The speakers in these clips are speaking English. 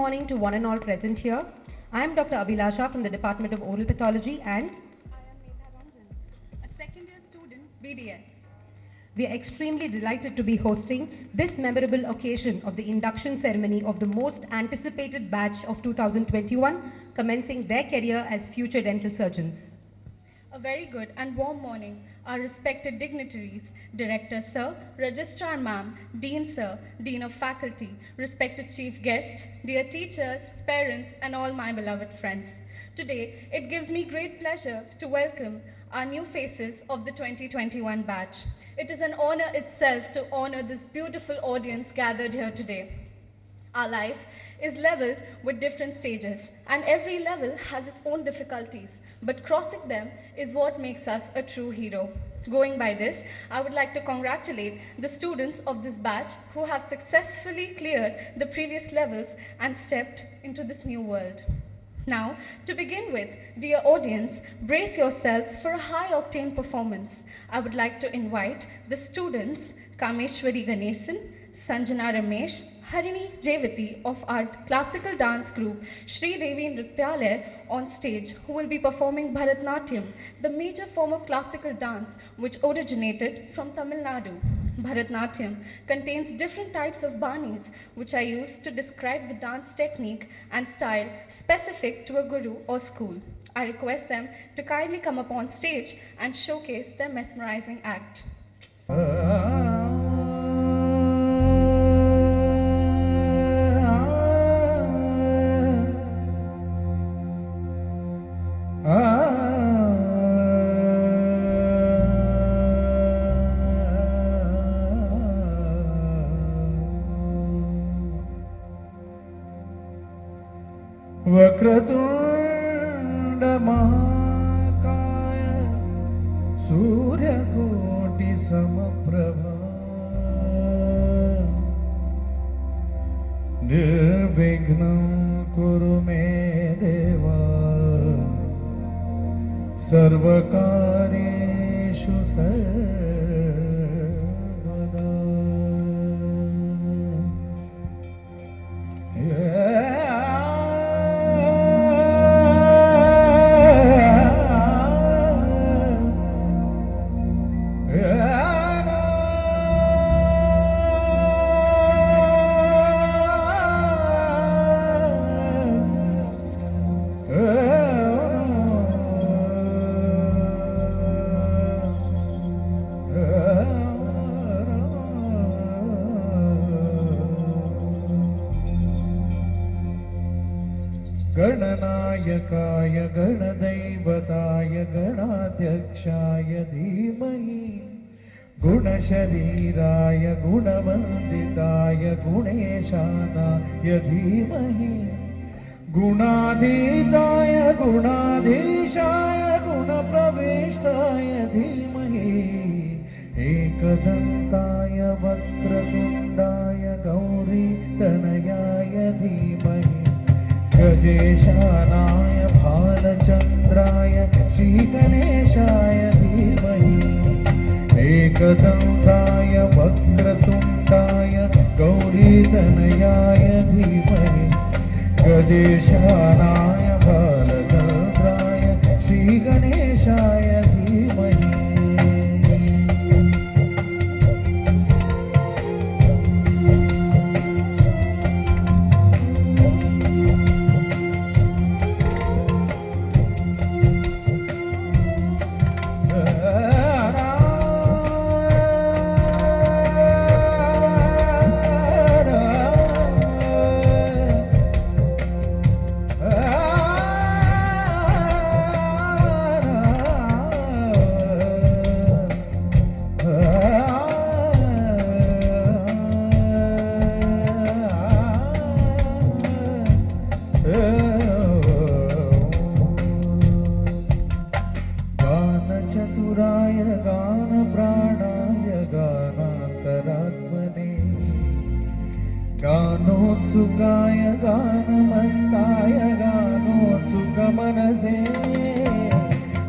morning to one and all present here. I am Dr. Abhilasha from the Department of Oral Pathology and I am Megha Ranjan, a second year student, BDS. we are extremely delighted to be hosting this memorable occasion of the induction ceremony of the most anticipated batch of 2021 commencing their career as future dental surgeons. A very good and warm morning, our respected dignitaries, Director Sir, Registrar Ma'am, Dean Sir, Dean of Faculty, respected Chief Guest, dear teachers, parents, and all my beloved friends. Today, it gives me great pleasure to welcome our new faces of the 2021 batch. It is an honor itself to honor this beautiful audience gathered here today. Our life is leveled with different stages, and every level has its own difficulties, but crossing them is what makes us a true hero. Going by this, I would like to congratulate the students of this batch who have successfully cleared the previous levels and stepped into this new world. Now, to begin with, dear audience, brace yourselves for a high-octane performance. I would like to invite the students Kameshwari Ganesan, Sanjana Ramesh, Harini Jevati of our classical dance group Sri Devi Nrityalaya on stage, who will be performing Bharatnatyam, the major form of classical dance which originated from Tamil Nadu. Bharatnatyam contains different types of banis which are used to describe the dance technique and style specific to a guru or school. I request them to kindly come up on stage and showcase their mesmerizing act. Vakratunda महाकाय सूर्यकोटि समप्रभा निर्विघ्नं कुरु मे देवा सर्वकार्येषु सर्वदा। गणनायकाय गणदैवताय गणाध्यक्षाय धीमहि गुणशरीराय गुणवन्दिताय गुणेशानाय धीमहि गुणाधीताय गुणाधीशाय गुणप्रविष्टाय धीमहि एकदन्ताय वक्रतुण्डाय गौरीतनयाय धीमहि गजेशानाय भालचन्द्राय श्रीगणेशाय धीमहि एकदन्ताय वक्रतुण्डाय गौरीतनयाय धीमहि गजेशानाय भालचन्द्राय श्रीगणेशाय धीमहि। गानचतुराय गानप्राणाय गानान्तरात्मने गानोत्सुकाय गानमत्ताय गानोत्सुकमनसे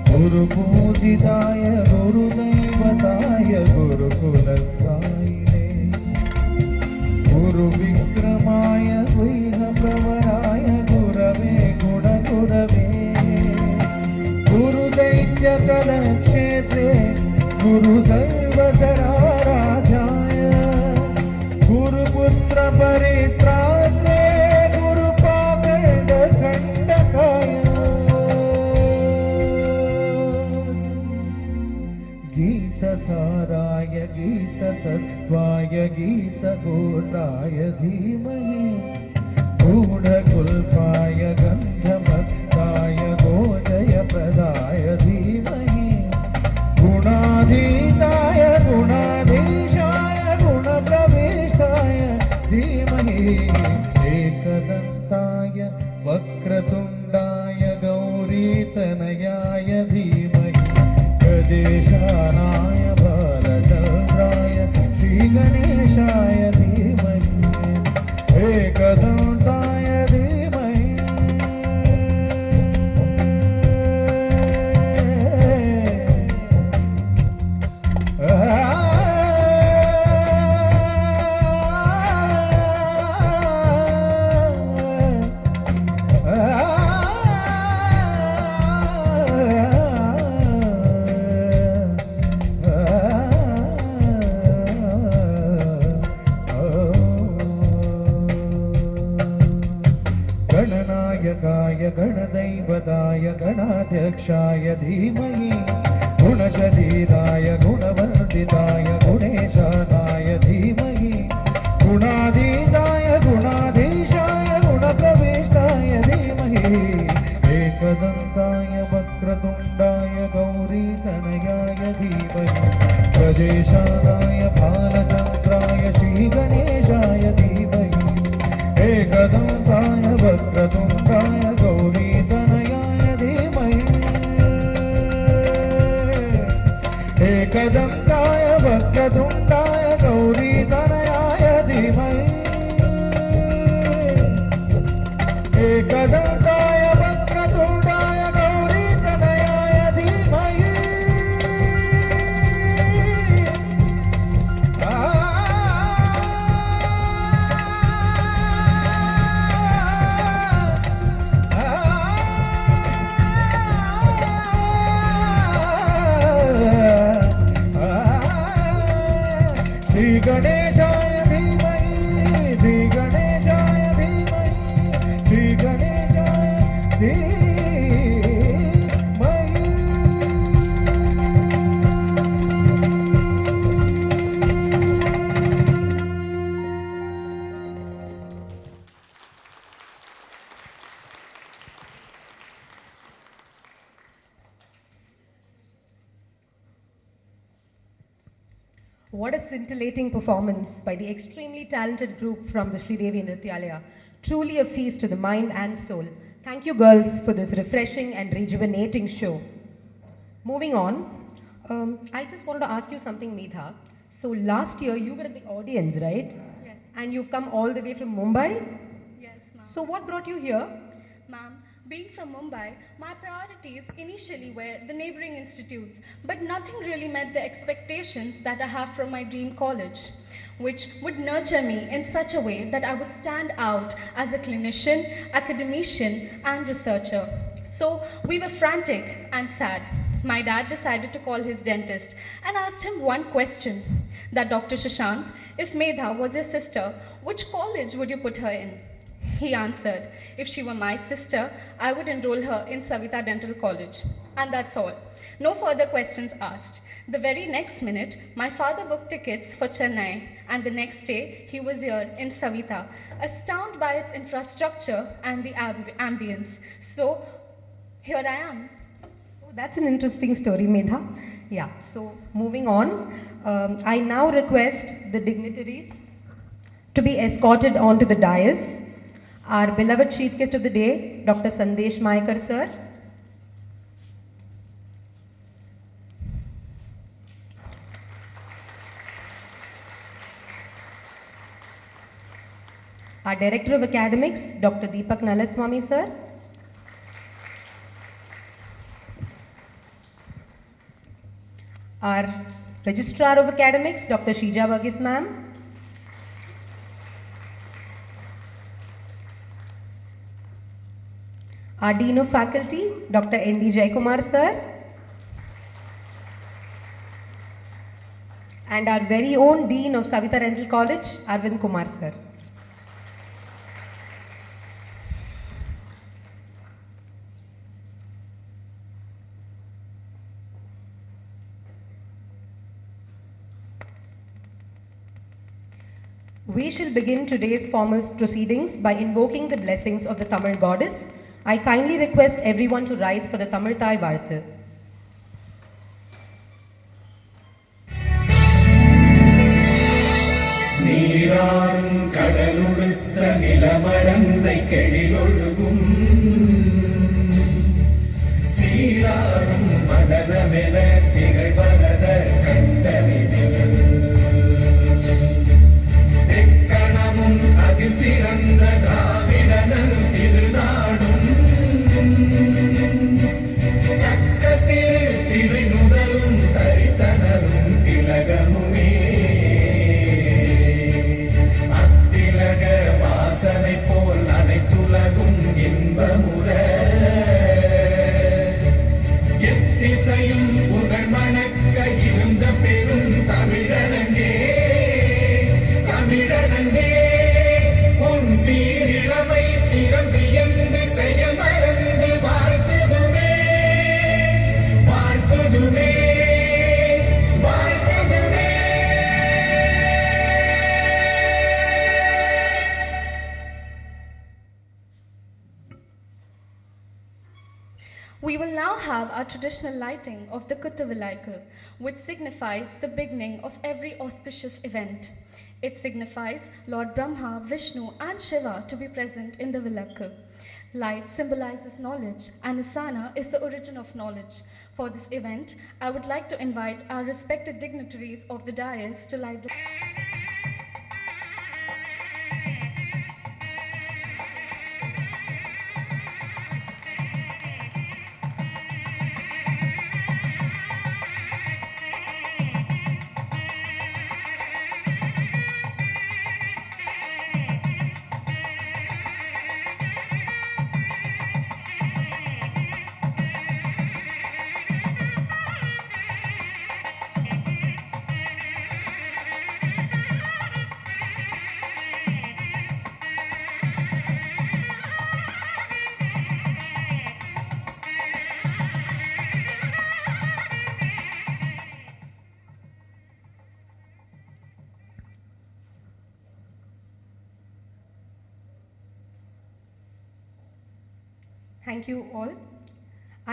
गुरुपूजिताय गुरुदैवताय गुरुकुलस्थायिने गुरुविक्रमाय गुह्यप्रवराय सर्वसराराध्याय गुरुपुत्र परित्रात्रे गुरुपाखण्डखण्डकाय गीतसाराय गीततत्त्वाय गीतगोत्राय धीमहि गूढकुल्पाय गन्धमत्ताय गोजयप्रदाय धीमहि गुणाधीताय गुणाधीशाय गुणप्रविष्टाय धीमहि एकदन्ताय वक्रतुण्डाय गौरीतनयाय धीमहि गजेशानाय बालचन्द्राय श्रीगणेशाय धीमहि एकदन्ताय धीमहि गणनायकाय गणदैवताय गणाध्यक्षाय धीमहि गुणशरीराय गुणवर्धिताय गुणेशानाय धीमहि गुणाधीताय गुणाधीशाय गुणप्रविष्टाय धीमहि एकदन्ताय वक्रतुण्डाय गौरीतनयाय धीमहि गजेशानाय बालचन्द्राय श्रीगणेशाय धीमहि एकदन्ताय वक्रतुण्डाय गौरीतनयाय धीमहि एकदन्ताय वक्रतुण्डाय गौरीतनयाय धीमहि एकदन्ताय वक्रतुण्डाय गौरीतनयाय धीमहि श्री गणेशाय धीमहि श्री गणेशाय धीमहि श्री गणेशाय धीमहि What a scintillating performance by the extremely talented group from the Sridevi Nrityalaya. Truly a feast to the mind and soul. Thank you, girls, for this refreshing and rejuvenating show. Moving on, I just wanted to ask you something, Medha. So last year you were in the audience, right? Yes. And you've come all the way from Mumbai? Yes, ma'am. So what brought you here? Ma'am, being from Mumbai, my priorities initially were the neighboring institutes, but nothing really met the expectations that I have from my dream college, which would nurture me in such a way that I would stand out as a clinician, academician, and researcher. So we were frantic and sad. My dad decided to call his dentist and asked him one question, that Dr. Shashank, if Medha was your sister, which college would you put her in? He answered, if she were my sister, I would enroll her in Savita Dental College. And that's all. No further questions asked. The very next minute, my father booked tickets for Chennai, and the next day, he was here in Savita, astounded by its infrastructure and the ambience. So, here I am. Oh, that's an interesting story, Medha. Yeah, so moving on, I now request the dignitaries to be escorted onto the dais. Our beloved Chief Guest of the day, Dr. Sandesh Maikar, sir. Our Director of Academics, Dr. Deepak Nalaswamy, sir. Our Registrar of Academics, Dr. Sheeja Varghese, ma'am. Our Dean of Faculty, Dr. N.D. Jaikumar, sir. and our very own Dean of Savitha Dental College, Arvind Kumar sir. We shall begin today's formal proceedings by invoking the blessings of the Tamil goddess. I kindly request everyone to rise for the Tamil Thai Varthu. நீராறும் கடலுடுத்த நிலமடந்தை கெழிலொழுகும் சீராறும் மதனமென திகழ்வரத கண்டனிதில் தெக்கணமும் அதில் சிறந்த திராவிடனல் திருநாடும் தக்க சிறு திரை நுதலும் தரித்தனரும் திலகமுமே வாசனை போல் அனைத்துலகும் இன்பமுற எத்திசையும் புகழ் மணக்க இருந்த பெரும் தமிழனங்கே தமிழனங்கே உன் சீரிழமை திறம்பியந்து செய்ய மறந்து வாழ்த்துதுமே வாழ்த்துதுமே வாழ்த்துதுமே. We will now have our traditional lighting of the Kuthuvilaiku, which signifies the beginning of every auspicious event. It signifies Lord Brahma, Vishnu and Shiva to be present in the Vilakku. Light symbolizes knowledge and Asana is the origin of knowledge. For this event, I would like to invite our respected dignitaries of the dais to light the Thank you all.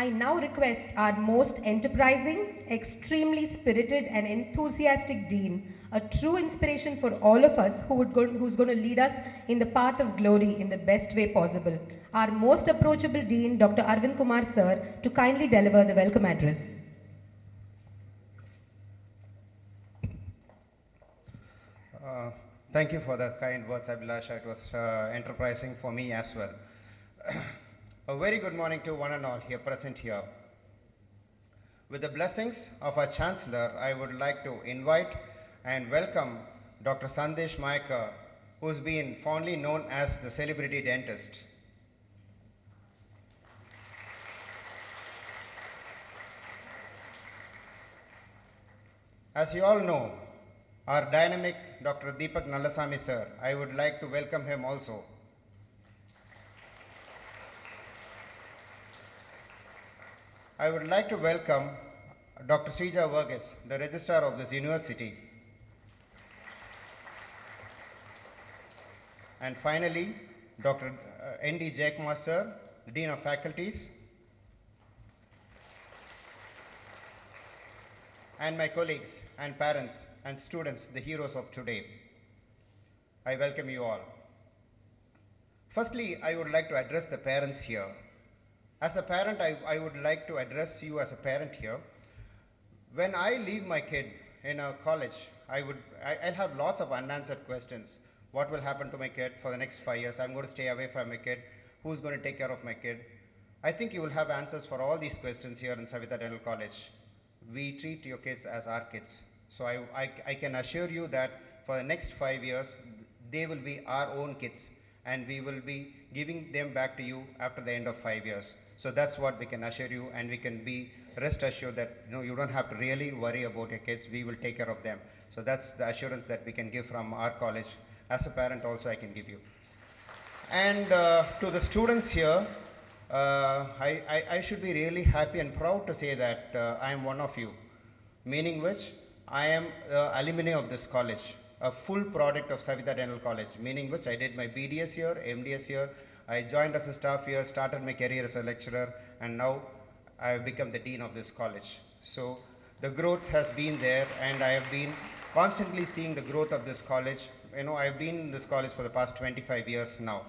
I now request our most enterprising, extremely spirited and enthusiastic Dean, a true inspiration for all of us who's going to lead us in the path of glory in the best way possible. Our most approachable Dean, Dr. Arvind Kumar sir, to kindly deliver the welcome address. Thank you for the kind words, Abhilasha. It was enterprising for me as well. A very good morning to one and all here present here. With the blessings of our Chancellor, I would like to invite and welcome Dr. Sandesh Maikar, who's been fondly known as the celebrity dentist. As you all know, our dynamic Dr. Deepak Nallasamy sir, I would like to welcome him also. I would like to welcome Dr. Srija Verghese, the registrar of this university. And finally, Dr. N.D. Jayakumar sir, the Dean of Faculties, and my colleagues and parents and students, the heroes of today. I welcome you all. Firstly, I would like to address the parents here. As a parent, I would like to address you as a parent here. When I leave my kid in a college, I'll have lots of unanswered questions. What will happen to my kid for the next 5 years? I'm going to stay away from my kid. Who's going to take care of my kid? I think you will have answers for all these questions here in Savitha Dental College. We treat your kids as our kids. So I can assure you that for the next 5 years, they will be our own kids, and we will be giving them back to you after the end of 5 years. So that's what we can assure you, and we can be rest assured that you don't have to really worry about your kids. We will take care of them. So that's the assurance that we can give from our college. As a parent also I can give you. And to the students here, I should be really happy and proud to say that I am one of you, meaning which I am alumni of this college, a full product of Savita Dental College, meaning which I did my BDS here, MDS here, I joined as a staff here, started my career as a lecturer, and now I have become the dean of this college. So the growth has been there, and I have been constantly seeing the growth of this college. I have been in this college for the past 25 years now.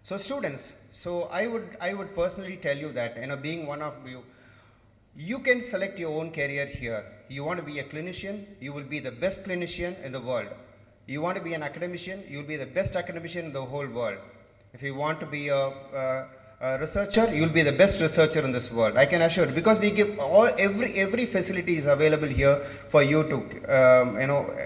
So students, so I would personally tell you that, being one of you, you can select your own career here. You want to be a clinician, you will be the best clinician in the world. You want to be an academician, you will be the best academician in the whole world. If you want to be a researcher, you will be the best researcher in this world. I can assure you, because we give every facility is available here for you to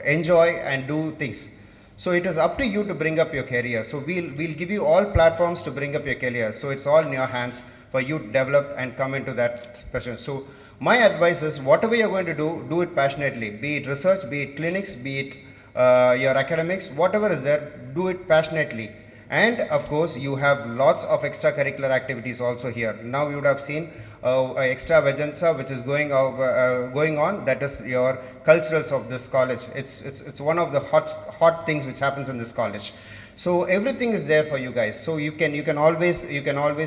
enjoy and do things. So it is up to you to bring up your career. So we'll give you all platforms to bring up your career. So it's all in your hands for you to develop and come into that passion. So my advice is, whatever you're going to do it passionately. Be it research, be it clinics, be it your academics, whatever is there, do it passionately. And of course, you have lots of extracurricular activities also here. Now you would have seen extra vaganza which is going on. That is your culturals of this college. It's one of the hot things which happens in this college. So everything is there for you guys. So you can always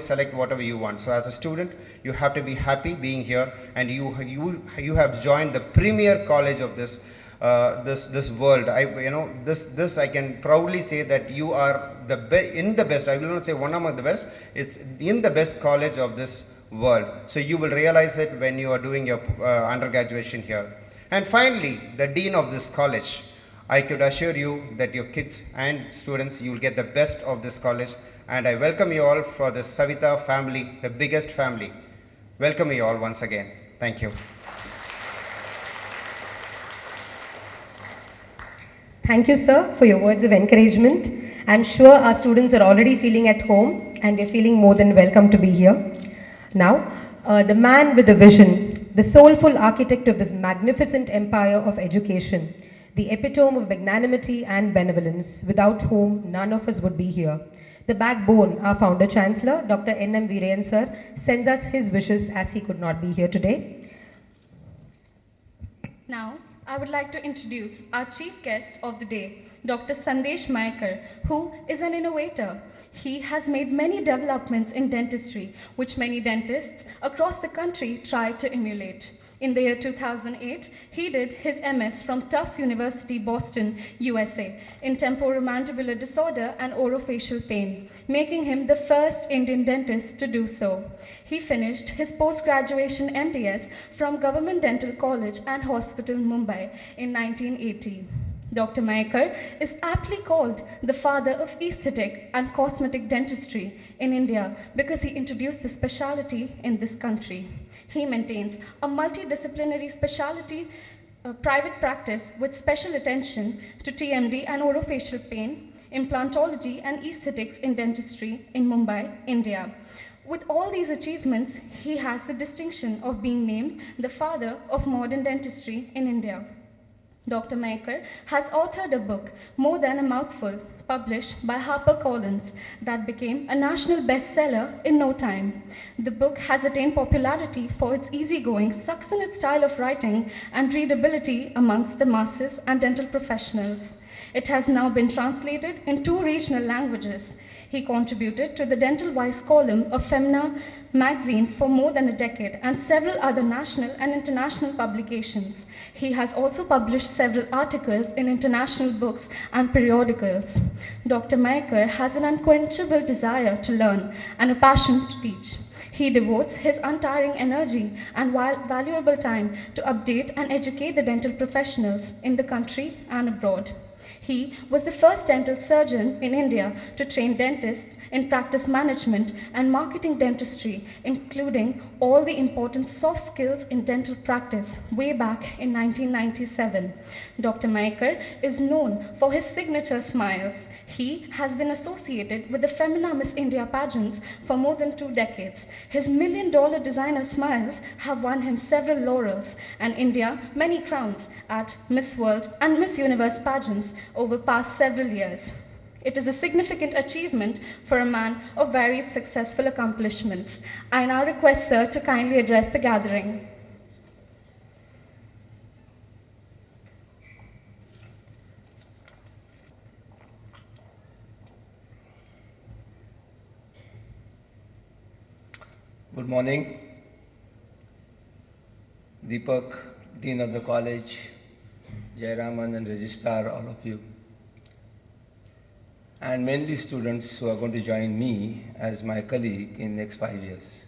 select whatever you want. So as a student, you have to be happy being here, and you have joined the premier college of this world. This I can proudly say that you are in the best. I will not say one among the best. It's in the best college of this world. So you will realize it when you are doing your undergraduation here. And finally, the dean of this college. I could assure you that your kids and students, you will get the best of this college. And I welcome you all for the Savita family, the biggest family. Welcome you all once again. Thank you. Thank you, sir, for your words of encouragement. I'm sure our students are already feeling at home, and they're feeling more than welcome to be here. Now, the man with the vision, the soulful architect of this magnificent empire of education, the epitome of magnanimity and benevolence, without whom none of us would be here. The backbone, our founder chancellor, Dr. N.M. Veerayan sir, sends us his wishes as he could not be here today. Now, I would like to introduce our chief guest of the day, Dr. Sandesh Mayekar, who is an innovator. He has made many developments in dentistry, which many dentists across the country try to emulate. In the year 2008, he did his MS from Tufts University, Boston, USA, in temporomandibular disorder and orofacial pain, making him the first Indian dentist to do so. He finished his post-graduation NDS from Government Dental College and Hospital, Mumbai in 1980. Dr. Mayekar is aptly called the father of aesthetic and cosmetic dentistry in India because he introduced the specialty in this country. He maintains a multidisciplinary specialty private practice with special attention to TMD and orofacial pain, implantology and aesthetics in dentistry in Mumbai, India. With all these achievements, he has the distinction of being named the father of modern dentistry in India. Dr. Mayekar has authored a book, More Than a Mouthful, published by HarperCollins, that became a national bestseller in no time. The book has attained popularity for its easygoing, succinct style of writing and readability amongst the masses and dental professionals. It has now been translated in 2 regional languages. He contributed to the Dental Wise column of Femina magazine for more than a decade and several other national and international publications. He has also published several articles in international books and periodicals. Dr. Mayekar has an unquenchable desire to learn and a passion to teach. He devotes his untiring energy and valuable time to update and educate the dental professionals in the country and abroad. He was the first dental surgeon in India to train dentists in practice management and marketing dentistry, including all the important soft skills in dental practice way back in 1997. Dr. Maekar is known for his signature smiles. He has been associated with the Femina Miss India pageants for more than 2 decades. His million-dollar designer smiles have won him several laurels and India many crowns at Miss World and Miss Universe pageants over past several years. It is a significant achievement for a man of varied successful accomplishments. I now request Sir to kindly address the gathering. Good morning. Deepak, Dean of the College, Jayaraman and Registrar, all of you. And mainly students who are going to join me as my colleague in next 5 years.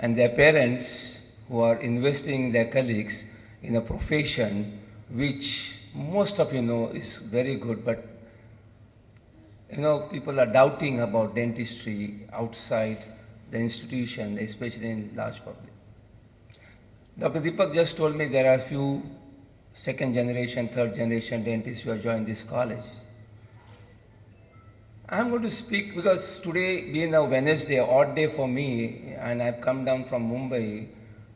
And their parents who are investing their colleagues in a profession which most of you know is very good, but people are doubting about dentistry outside the institution, especially in large public. Dr. Deepak just told me there are few second generation, third generation dentists who have joined this college. I'm going to speak because today being a Wednesday, odd day for me, and I've come down from Mumbai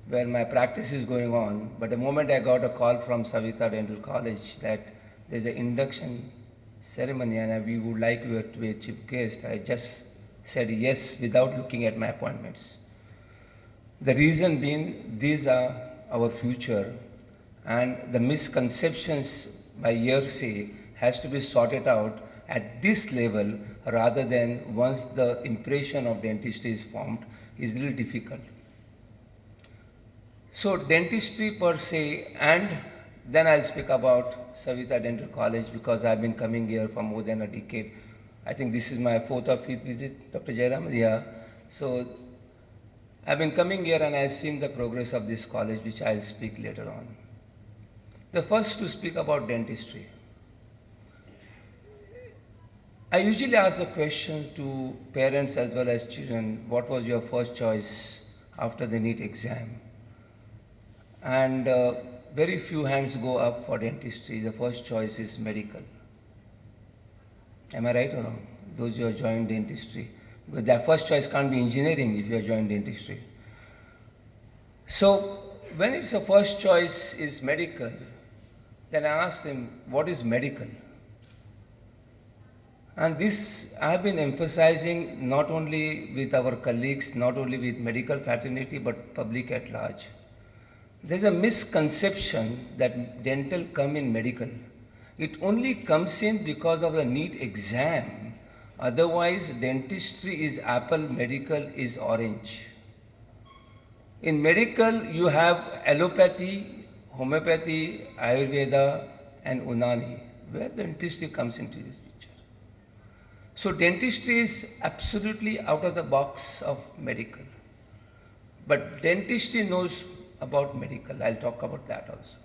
where my practice is going on, but the moment I got a call from Savita Dental College that there's an induction ceremony and we would like you to be a chief guest, I just said yes without looking at my appointments. The reason being, these are our future and the misconceptions by hearsay has to be sorted out at this level rather than once the impression of dentistry is formed is really difficult. So dentistry per se, and then I'll speak about Savita Dental College because I've been coming here for more than a decade. I think this is my 4th or 5th visit, Dr. Jayaraman. Yeah. So I've been coming here and I've seen the progress of this college, which I'll speak later on. The first to speak about dentistry. I usually ask the question to parents as well as children, what was your first choice after the NEET exam? And very few hands go up for dentistry. The first choice is medical. Am I right or wrong? Those who have joined dentistry. Because their first choice can't be engineering if you have joined dentistry. So when it's a first choice is medical, then I ask them, what is medical? And this I have been emphasizing not only with our colleagues, not only with medical fraternity, but public at large. There's a misconception that dental come in medical. It only comes in because of the NEET exam. Otherwise, dentistry is apple, medical is orange. In medical, you have allopathy, homeopathy, Ayurveda, and Unani, where dentistry comes into this picture. So dentistry is absolutely out of the box of medical. But dentistry knows about medical. I'll talk about that also.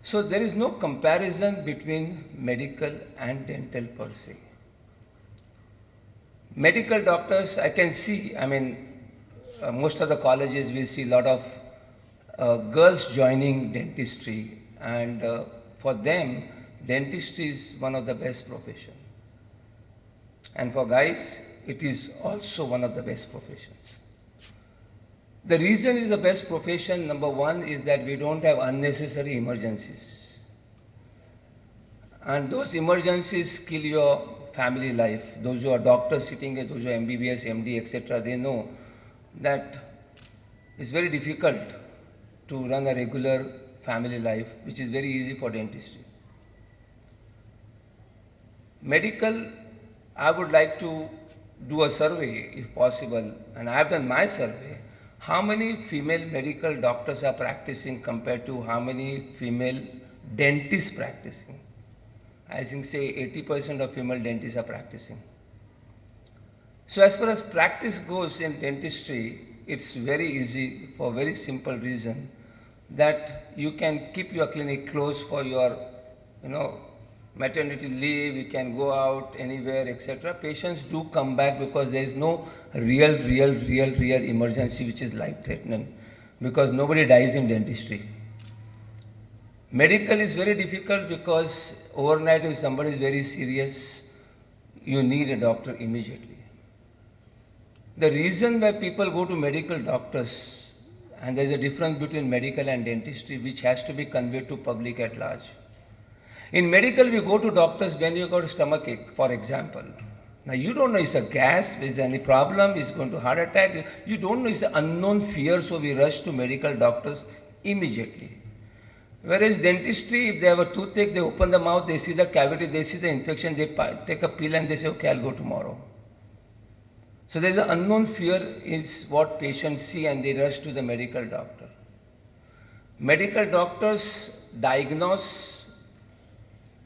So there is no comparison between medical and dental per se. Medical doctors, I can see, most of the colleges we see a lot of girls joining dentistry, and for them, dentistry is one of the best professions. And for guys, it is also one of the best professions. The reason it is the best profession, number one, is that we don't have unnecessary emergencies. And those emergencies kill your family life. Those who are doctors sitting here, those who are MBBS, MD, etc., they know that it's very difficult to run a regular family life, which is very easy for dentistry. Medical, I would like to do a survey if possible, and I have done my survey. How many female medical doctors are practicing compared to how many female dentists practicing? I think say 80% of female dentists are practicing. So as far as practice goes in dentistry, it's very easy for a very simple reason that you can keep your clinic closed for your, maternity leave, you can go out anywhere, etc. Patients do come back because there is no real emergency which is life-threatening, because nobody dies in dentistry. Medical is very difficult because overnight if somebody is very serious, you need a doctor immediately. The reason why people go to medical doctors, and there is a difference between medical and dentistry which has to be conveyed to public at large. In medical, we go to doctors when you got a stomachache, for example. Now you don't know it's a gas, is there any problem, is going to heart attack. You don't know, it's an unknown fear, so we rush to medical doctors immediately. Whereas dentistry, if they have a toothache, they open the mouth, they see the cavity, they see the infection, they take a pill and they say, okay, I'll go tomorrow. So there's an unknown fear is what patients see and they rush to the medical doctor. Medical doctors diagnose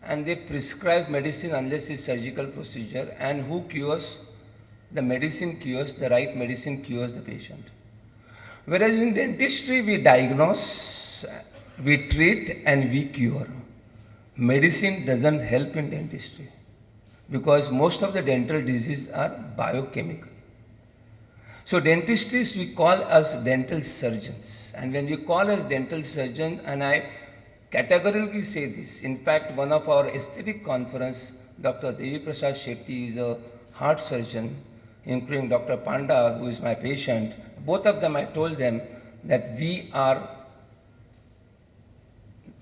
and they prescribe medicine unless it's surgical procedure, and who cures? The medicine cures, the right medicine cures the patient. Whereas in dentistry, we diagnose, we treat and we cure. Medicine doesn't help in dentistry because most of the dental diseases are biochemical. So dentists, we call us dental surgeons, and when we call us dental surgeons, and I categorically say this, in fact one of our aesthetic conference, Dr. Devi Prasad Shetty is a heart surgeon, including Dr. Panda, who is my patient. Both of them, I told them that we are,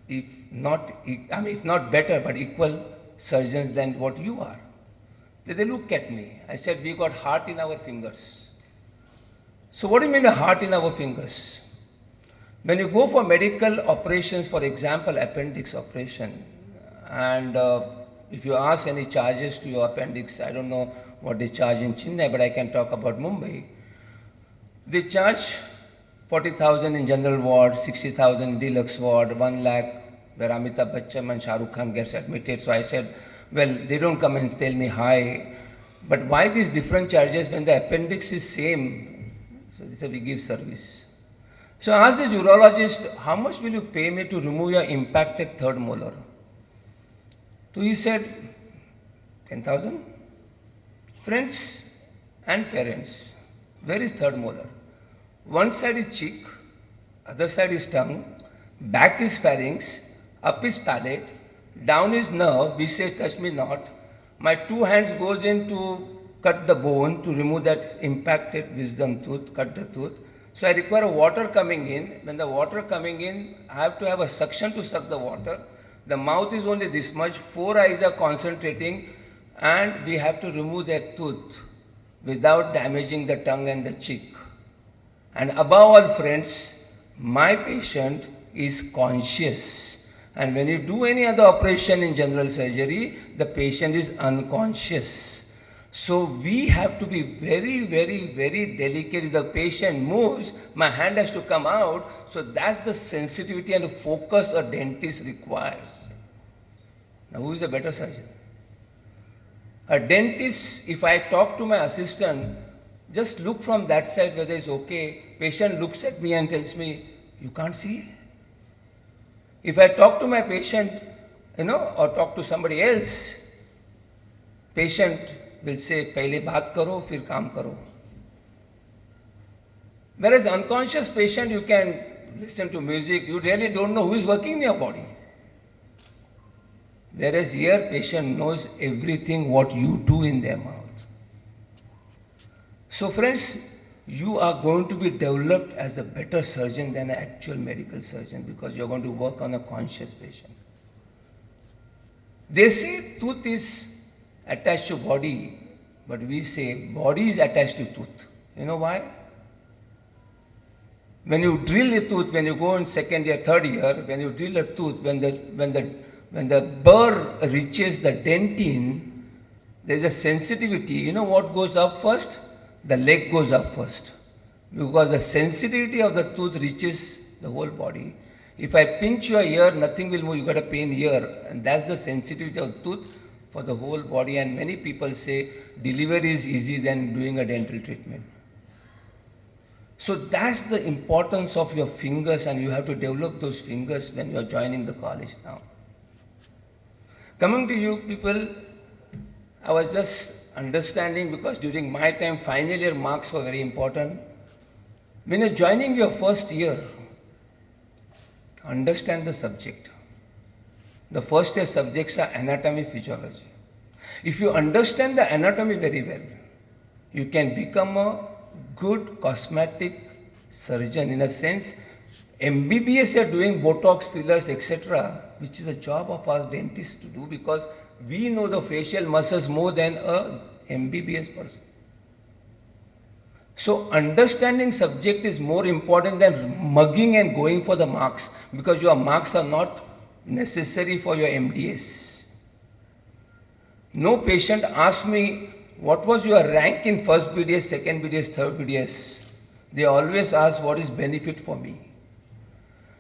if not better, but equal surgeons than what you are. They look at me. I said, we got heart in our fingers. So what do you mean a heart in our fingers? When you go for medical operations, for example, appendix operation, and if you ask any charges to your appendix, I don't know what they charge in Chennai, but I can talk about Mumbai. They charge 40,000 in general ward, 60,000 in deluxe ward, 1 lakh where Amitabh Bachchan and Shah Rukh Khan gets admitted. So I said, well, they don't come and tell me hi, but why these different charges when the appendix is same? So they said, we give service. So I asked the urologist, how much will you pay me to remove your impacted third molar? So he said, 10,000. Friends and parents, where is third molar? One side is cheek, other side is tongue, back is pharynx, up is palate, down is nerve, we say touch me not. My 2 hands goes in to cut the bone to remove that impacted wisdom tooth, cut the tooth. So I require water coming in. When the water coming in, I have to have a suction to suck the water. The mouth is only this much, 4 eyes are concentrating, and we have to remove that tooth without damaging the tongue and the cheek. And above all, friends, my patient is conscious. And when you do any other operation in general surgery, the patient is unconscious. So we have to be very delicate. If the patient moves, my hand has to come out. So that's the sensitivity and focus a dentist requires. Now who is a better surgeon? A dentist, if I talk to my assistant, just look from that side whether it's okay. Patient looks at me and tells me, you can't see? If I talk to my patient, or talk to somebody else, patient will say, pehle baat karo, fir kaam karo. Whereas unconscious patient, you can listen to music, you really don't know who is working in your body. Whereas here, patient knows everything what you do in their mouth. So friends, you are going to be developed as a better surgeon than an actual medical surgeon because you are going to work on a conscious patient. They say tooth is attached to body, but we say body is attached to tooth. You know why? When you drill a tooth, when you go in second year, third year, when you drill a tooth, when the burr reaches the dentine, there is a sensitivity. You know what goes up first? The leg goes up first. Because the sensitivity of the tooth reaches the whole body. If I pinch your ear, nothing will move, you got a pain here. And that's the sensitivity of the tooth for the whole body. And many people say delivery is easy than doing a dental treatment. So that's the importance of your fingers, and you have to develop those fingers when you are joining the college now. Coming to you people, I was just understanding, because during my time final year marks were very important. When you're joining your first year, understand the subject. The first year subjects are anatomy, physiology. If you understand the anatomy very well, you can become a good cosmetic surgeon. In a sense, MBBS are doing Botox, fillers, etc., which is a job of us dentists to do, because we know the facial muscles more than a MBBS person. So understanding subject is more important than mugging and going for the marks, because your marks are not necessary for your MDS. No patient asks me, what was your rank in first BDS, second BDS, third BDS? They always ask, what is benefit for me?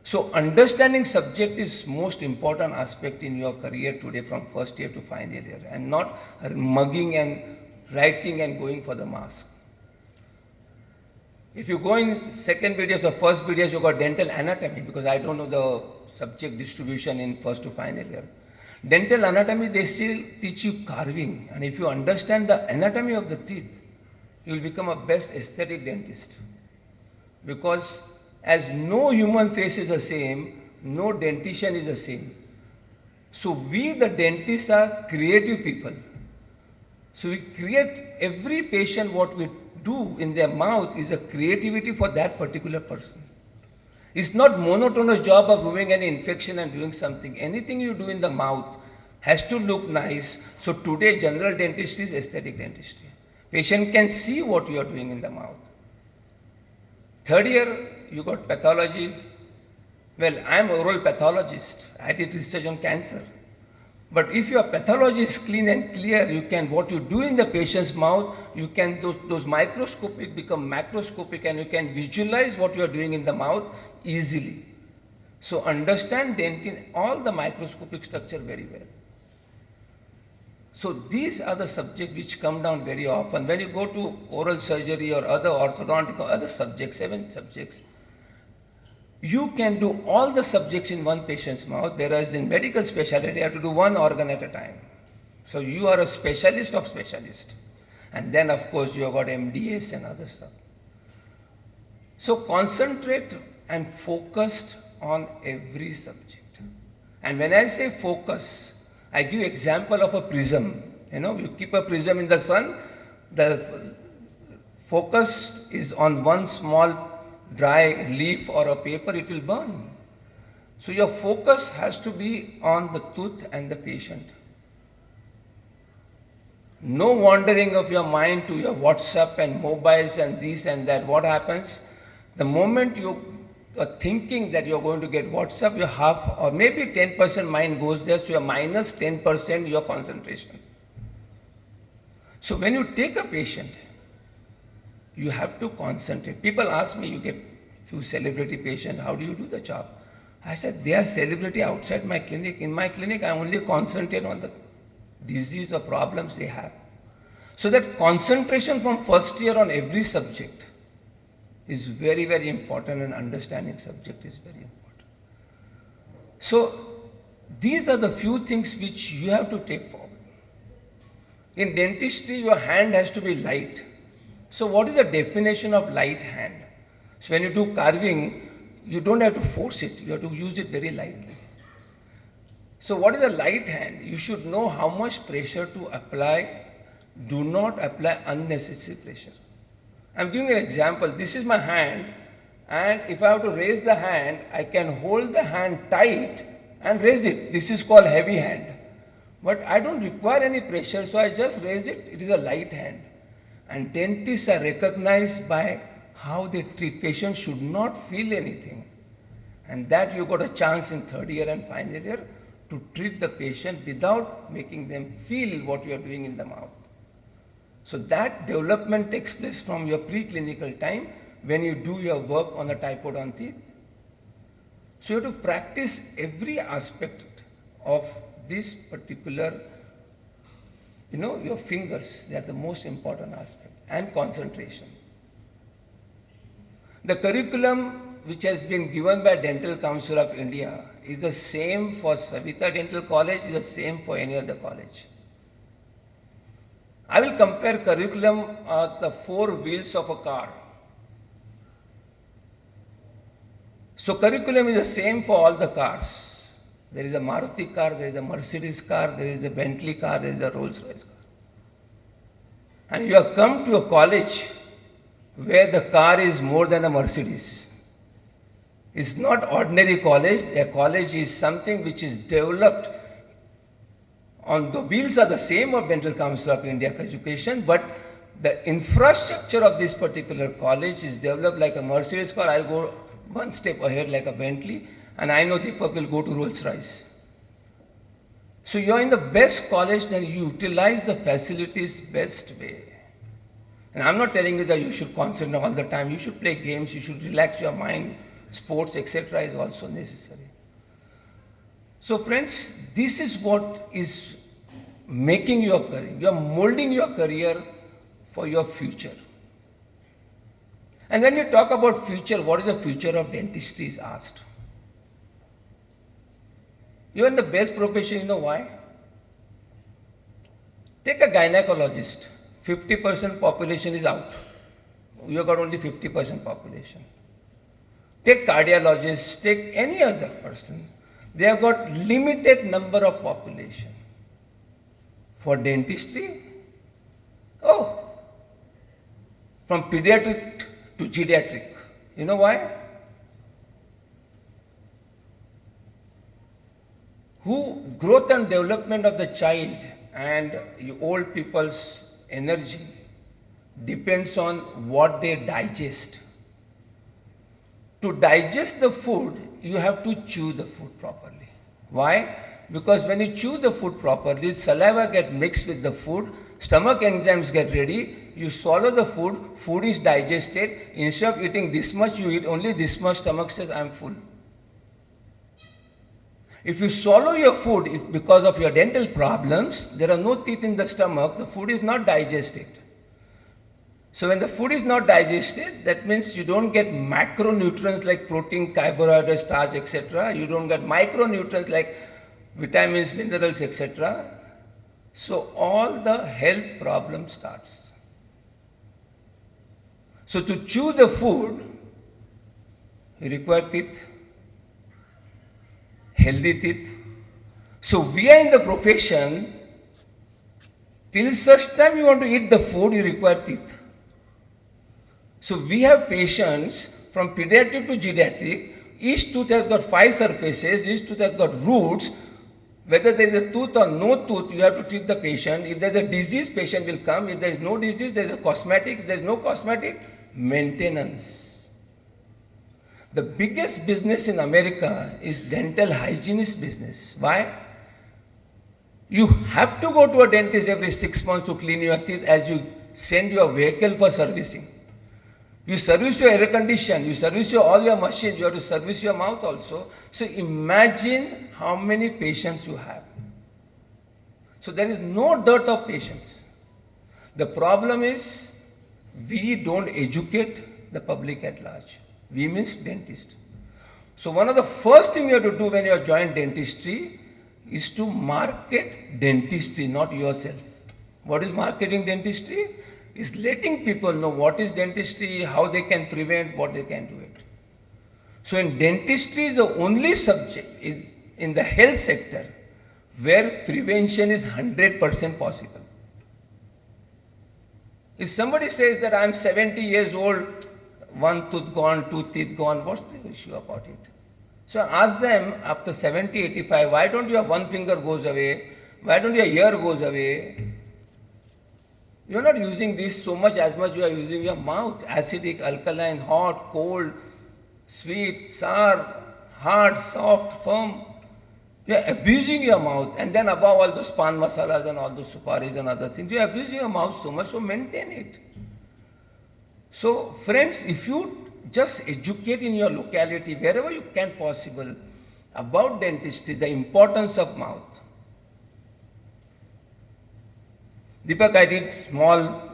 So understanding subject is most important aspect in your career today, from first year to final year, and not mugging and writing and going for the marks. If you go in second BDS or first BDS, you got dental anatomy, because I don't know the subject distribution in first to final year. Dental anatomy, they still teach you carving, and if you understand the anatomy of the teeth, you will become a best aesthetic dentist. Because as no human face is the same, no dentition is the same. So we, the dentists, are creative people. So we create, every patient, what we do in their mouth is a creativity for that particular person. It's not monotonous job of removing any infection and doing something. Anything you do in the mouth has to look nice. So today general dentistry is aesthetic dentistry. Patient can see what you are doing in the mouth. Third year, you got pathology. Well, I am an oral pathologist. I did research on cancer. But if your pathology is clean and clear, you can, what you do in the patient's mouth, you can, those microscopic become macroscopic, and you can visualize what you are doing in the mouth easily. So understand dentin, all the microscopic structure very well. So these are the subjects which come down very often. When you go to oral surgery or other orthodontic or other subjects, 7 subjects, you can do all the subjects in one patient's mouth, whereas in medical specialty, you have to do one organ at a time. So you are a specialist of specialists. And then of course you have got MDS and other stuff. So concentrate and focused on every subject. And when I say focus, I give example of a prism. You know, you keep a prism in the sun, the focus is on one small dry leaf or a paper, it will burn. So your focus has to be on the tooth and the patient. No wandering of your mind to your WhatsApp and mobiles and this and that. What happens? The moment you are thinking that you're going to get WhatsApp, your half or maybe 10% mind goes there, so you're minus 10% your concentration. So when you take a patient, you have to concentrate. People ask me, you get few celebrity patients, how do you do the job? I said, they are celebrity outside my clinic. In my clinic, I only concentrate on the disease or problems they have. So that concentration from first year on every subject is very, very important, and understanding subject is very important. So these are the few things which you have to take forward. In dentistry, your hand has to be light. So what is the definition of light hand? So when you do carving, you don't have to force it, you have to use it very lightly. So what is a light hand? You should know how much pressure to apply. Do not apply unnecessary pressure. I'm giving an example. This is my hand, and if I have to raise the hand, I can hold the hand tight and raise it. This is called heavy hand. But I don't require any pressure, so I just raise it. It is a light hand. And dentists are recognized by how they treat patients, should not feel anything. And that you got a chance in third year and final year to treat the patient without making them feel what you are doing in the mouth. So that development takes place from your preclinical time when you do your work on a typodont teeth. So you have to practice every aspect of this particular, your fingers. They are the most important aspect, and concentration. The curriculum which has been given by Dental Council of India is the same for Savita Dental College, is the same for any other college. I will compare curriculum the four wheels of a car. So curriculum is the same for all the cars. There is a Maruti car, there is a Mercedes car, there is a Bentley car, there is a Rolls-Royce car. And you have come to a college where the car is more than a Mercedes. It's not ordinary college. A college is something which is developed on the wheels are the same of Dental Council of India Education, but the infrastructure of this particular college is developed like a Mercedes car. I'll go one step ahead like a Bentley, and I know Deepak will go to Rolls-Royce. So you're in the best college, then you utilize the facilities best way. And I'm not telling you that you should concentrate all the time. You should play games, you should relax your mind, sports, etc. is also necessary. So friends, this is what is making your career. You are molding your career for your future. And when you talk about future, what is the future of dentistry is asked. You are in the best profession, you know why? Take a gynecologist. 50% population is out. You have got only 50% population. Take cardiologists, take any other person. They have got limited number of population. For dentistry, oh, from pediatric to geriatric. You know why? Growth and development of the child and old people's energy depends on what they digest. To digest the food, you have to chew the food properly. Why? Because when you chew the food properly, saliva gets mixed with the food, stomach enzymes get ready, you swallow the food, food is digested. Instead of eating this much, you eat only this much, stomach says, I'm full. If you swallow your food because of your dental problems, there are no teeth in the stomach, the food is not digested. So when the food is not digested, that means you don't get macronutrients like protein, carbohydrates, starch, etc. You don't get micronutrients like vitamins, minerals, etc. So all the health problem starts. So to chew the food, you require teeth, healthy teeth. So we are in the profession, till such time you want to eat the food, you require teeth. So we have patients from pediatric to geriatric, each tooth has got 5 surfaces, each tooth has got roots. Whether there is a tooth or no tooth, you have to treat the patient. If there is a disease, patient will come. If there is no disease, there is a cosmetic. If there is no cosmetic, maintenance. The biggest business in America is dental hygienist business. Why? You have to go to a dentist every 6 months to clean your teeth as you send your vehicle for servicing. You service your air condition, you service all your machines, you have to service your mouth also. So imagine how many patients you have. So there is no dearth of patients. The problem is we don't educate the public at large. We means dentist. So one of the first things you have to do when you join dentistry is to market dentistry, not yourself. What is marketing dentistry? Is letting people know what is dentistry, how they can prevent, what they can do it. So in dentistry is the only subject is in the health sector where prevention is 100% possible. If somebody says that I'm 70 years old, one tooth gone, 2 teeth gone, what's the issue about it? So I ask them after 70, 85, why don't your one finger goes away? Why don't your ear goes away? You are not using this so much as much you are using your mouth. Acidic, alkaline, hot, cold, sweet, sour, hard, soft, firm. You are abusing your mouth. And then above all those pan masalas and all those suparis and other things, you are abusing your mouth so much, so maintain it. So friends, if you just educate in your locality, wherever you can possible, about dentistry, the importance of mouth. Deepak, I did small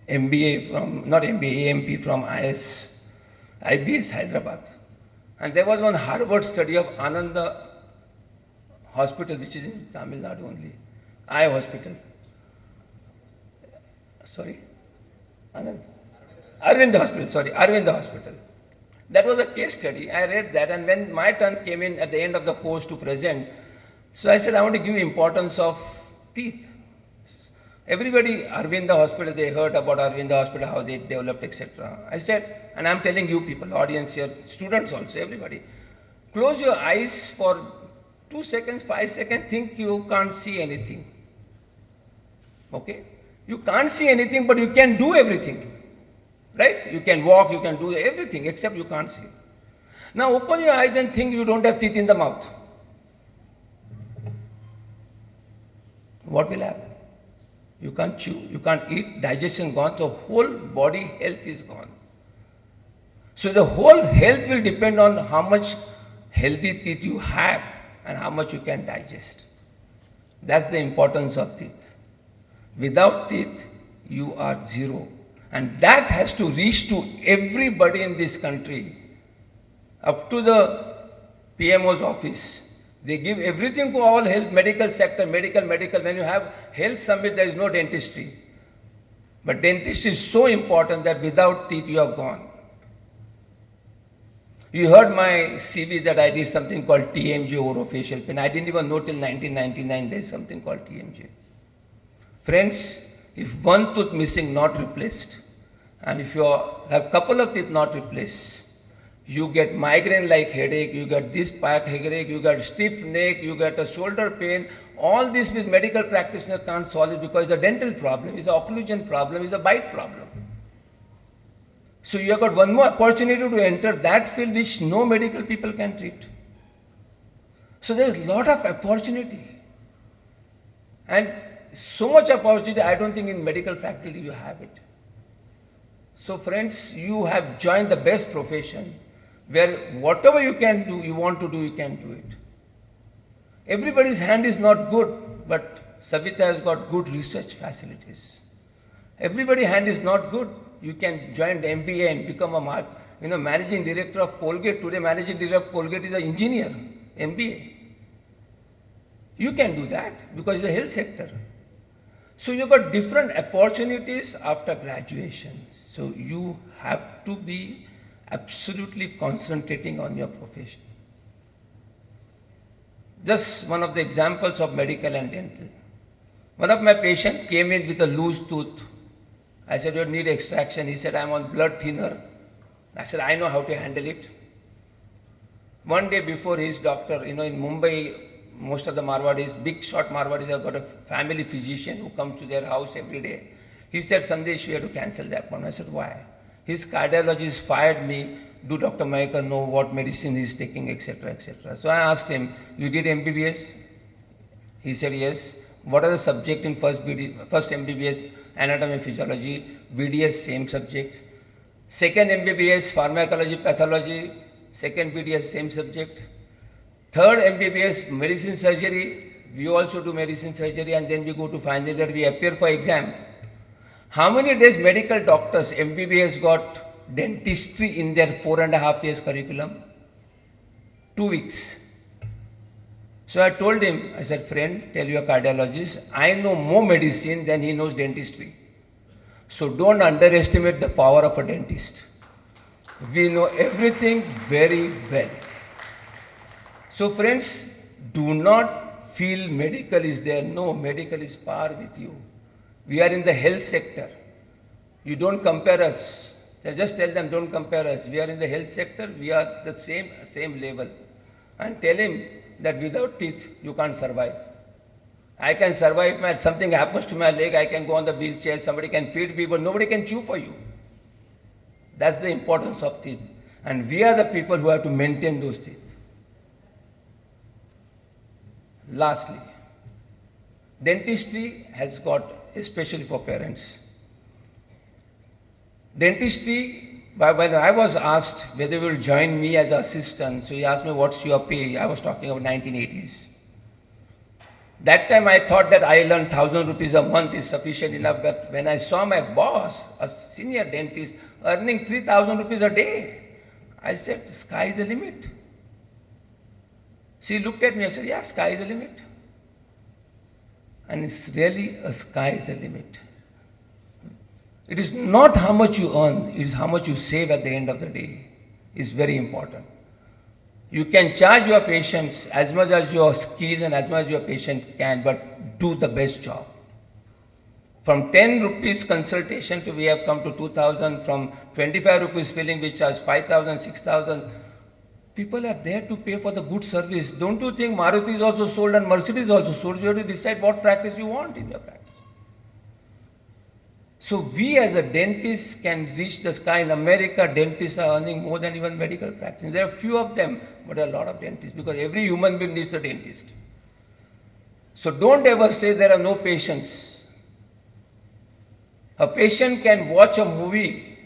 MBA from, not MBA, AMP from IBS Hyderabad. And there was one Harvard study of Ananda hospital which is in Tamil Nadu only, Eye Hospital. Sorry? Anand? Arvind Hospital, sorry, Arvind Hospital. That was a case study. I read that, and when my turn came in at the end of the course to present, so I said, I want to give importance of teeth. Everybody, Arvinda Hospital, they heard about Arvinda Hospital, how they developed, etc. I said, and I'm telling you people, audience here, students also, everybody, close your eyes for 2 seconds, 5 seconds, think you can't see anything. Okay? You can't see anything, but you can do everything. Right? You can walk, you can do everything, except you can't see. Now open your eyes and think you don't have teeth in the mouth. What will happen? You can't chew, you can't eat, digestion gone, so whole body health is gone. So the whole health will depend on how much healthy teeth you have and how much you can digest. That's the importance of teeth. Without teeth, you are zero. And that has to reach to everybody in this country, up to the PMO's office. They give everything to all health, medical sector, medical. When you have health summit, there is no dentistry. But dentistry is so important that without teeth, you are gone. You heard my CV that I did something called TMJ, orofacial pain. I didn't even know till 1999 there is something called TMJ. Friends, if one tooth missing, not replaced, and if you have couple of teeth not replaced, you get migraine-like headache, you get this back headache, you get stiff neck, you get a shoulder pain. All this with medical practitioner can't solve it because it's a dental problem, it's an occlusion problem, it's a bite problem. So you have got one more opportunity to enter that field which no medical people can treat. So there is a lot of opportunity. And so much opportunity, I don't think in medical faculty you have it. So friends, you have joined the best profession where whatever you can do, you want to do, you can do it. Everybody's hand is not good, but Savita has got good research facilities. Everybody's hand is not good. You can join the MBA and become a managing director of Colgate. Today, managing director of Colgate is an engineer, MBA. You can do that because it's a health sector. So you've got different opportunities after graduation. So you have to be absolutely concentrating on your profession. Just one of the examples of medical and dental. One of my patients came in with a loose tooth. I said, you need extraction. He said, I'm on blood thinner. I said, I know how to handle it. One day before his doctor, in Mumbai, most of the Marwadis, big short Marwadis have got a family physician who comes to their house every day. He said, Sandesh, we have to cancel the appointment. I said, why? His cardiologist fired me. Do Dr. Mahekar know what medicine he's taking, etc., etc. So I asked him, you did MBBS? He said, yes. What are the subjects in first MBBS? Anatomy and physiology. BDS, same subject. Second MBBS, pharmacology, pathology. Second BDS, same subject. Third MBBS, medicine surgery. We also do medicine surgery, and then we go to final year, we appear for exam. How many days medical doctors, MBBS got dentistry in their 4.5 years curriculum? 2 weeks. So I told him, I said, friend, tell your cardiologist, I know more medicine than he knows dentistry. So don't underestimate the power of a dentist. We know everything very well. So friends, do not feel medical is there. No, medical is par with you. We are in the health sector. You don't compare us. Just tell them, don't compare us. We are in the health sector. We are the same level. And tell him that without teeth, you can't survive. I can survive if something happens to my leg. I can go on the wheelchair. Somebody can feed me, but nobody can chew for you. That's the importance of teeth. And we are the people who have to maintain those teeth. Lastly, dentistry has got, especially for parents. Dentistry, when I was asked whether you will join me as an assistant, so he asked me, what's your pay? I was talking about 1980s. That time I thought that I earn 1,000 rupees a month is sufficient enough, but when I saw my boss, a senior dentist, earning 3,000 rupees a day, I said, the sky is the limit. She looked at me and said, yeah, sky is the limit. And it's really a sky is the limit. It is not how much you earn, it is how much you save at the end of the day. It's very important. You can charge your patients as much as your skill and as much as your patient can, but do the best job. From 10 rupees consultation to we have come to 2,000, from 25 rupees filling we charge 5,000, 6,000. People are there to pay for the good service. Don't you think Maruti is also sold and Mercedes is also sold? You have to decide what practice you want in your practice. So we as a dentist can reach the sky. In America, dentists are earning more than even medical practice. There are few of them, but there are a lot of dentists because every human being needs a dentist. So don't ever say there are no patients. A patient can watch a movie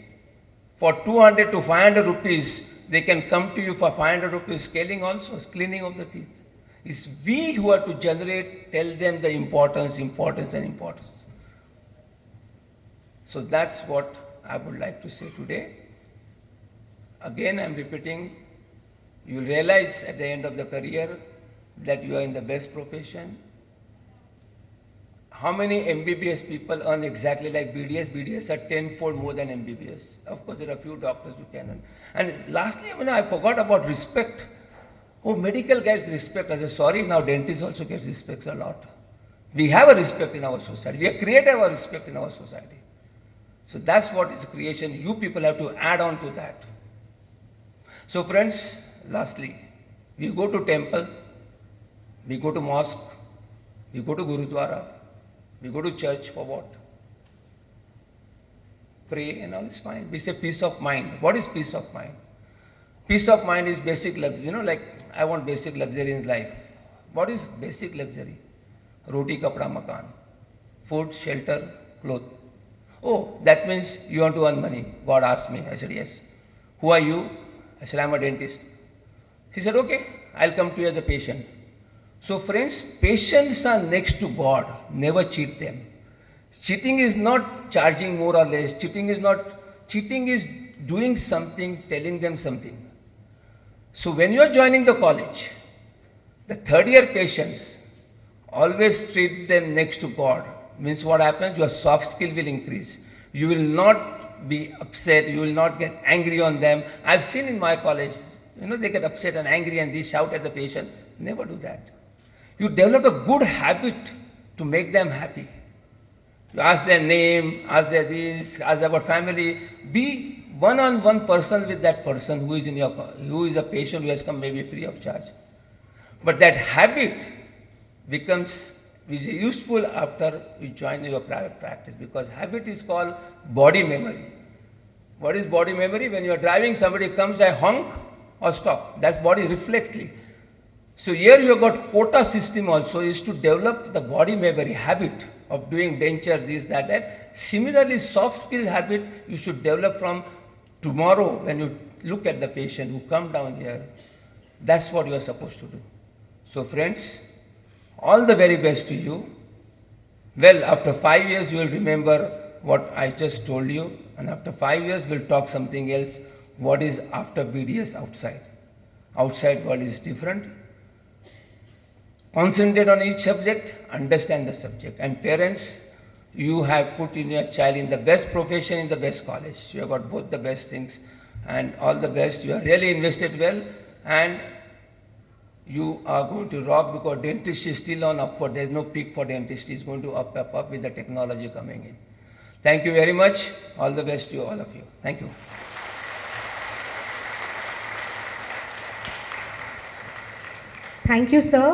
for 200 to 500 rupees. They can come to you for 500 rupees scaling also, cleaning of the teeth. It's we who are to generate, tell them the importance. So that's what I would like to say today. Again, I'm repeating, you'll realize at the end of the career that you are in the best profession. How many MBBS people earn exactly like BDS? BDS are 10-fold more than MBBS. Of course, there are few doctors who can earn. And lastly, I forgot about respect. Oh, medical gets respect. I said, sorry, now dentists also get respect a lot. We have a respect in our society. We have created our respect in our society. So that's what is creation. You people have to add on to that. So friends, lastly, we go to temple, we go to mosque, we go to Gurudwara, we go to church for what? Pray and all is fine. We say peace of mind. What is peace of mind? Peace of mind is basic luxury. Like I want basic luxury in life. What is basic luxury? Roti, kapda, makan. Food, shelter, clothes. Oh, that means you want to earn money. God asked me. I said, yes. Who are you? I said, I'm a dentist. He said, okay, I'll come to you as a patient. So friends, patients are next to God. Never cheat them. Cheating is not charging more or less. Cheating is doing something, telling them something. So when you are joining the college, the third year patients, always treat them next to God. Means what happens? Your soft skill will increase. You will not be upset. You will not get angry on them. I've seen in my college, they get upset and angry and they shout at the patient. Never do that. You develop a good habit to make them happy. You ask their name, ask their this, ask about family. Be one-on-one person with that person who is a patient who has come maybe free of charge. But that habit becomes useful after you join your private practice, because habit is called body memory. What is body memory? When you are driving, somebody comes, I honk or stop. That's body reflexly. So here you have got quota system also, is to develop the body memory habit of doing denture, this, that. Similarly, soft skill habit you should develop from tomorrow when you look at the patient who come down here. That's what you are supposed to do. So friends, all the very best to you. Well, after 5 years you will remember what I just told you, and after 5 years we'll talk something else. What is after BDS outside? Outside world is different. Concentrate on each subject, understand the subject. And parents, you have put in your child in the best profession, in the best college. You have got both the best things, and all the best. You are really invested well, and you are going to rock, because dentistry is still on upward. There is no peak for dentistry. It's going to up with the technology coming in. Thank you very much. All the best to all of you. Thank you. Thank you, sir,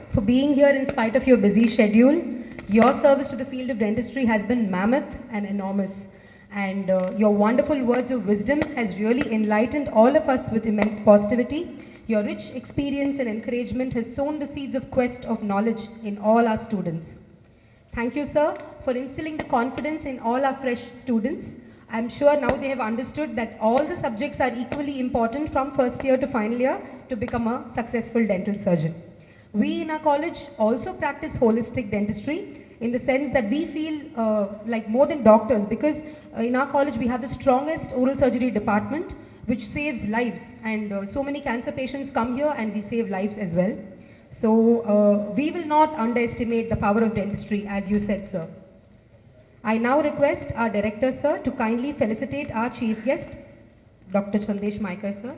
for being here in spite of your busy schedule. Your service to the field of dentistry has been mammoth and enormous. And your wonderful words of wisdom has really enlightened all of us with immense positivity. Your rich experience and encouragement has sown the seeds of quest of knowledge in all our students. Thank you, sir, for instilling the confidence in all our fresh students. I'm sure now they have understood that all the subjects are equally important from first year to final year to become a successful dental surgeon. We in our college also practice holistic dentistry in the sense that we feel like more than doctors, because in our college we have the strongest oral surgery department which saves lives, and so many cancer patients come here and we save lives as well. So we will not underestimate the power of dentistry, as you said, sir. I now request our director, sir, to kindly felicitate our chief guest, Dr. Sandesh Maikar, sir.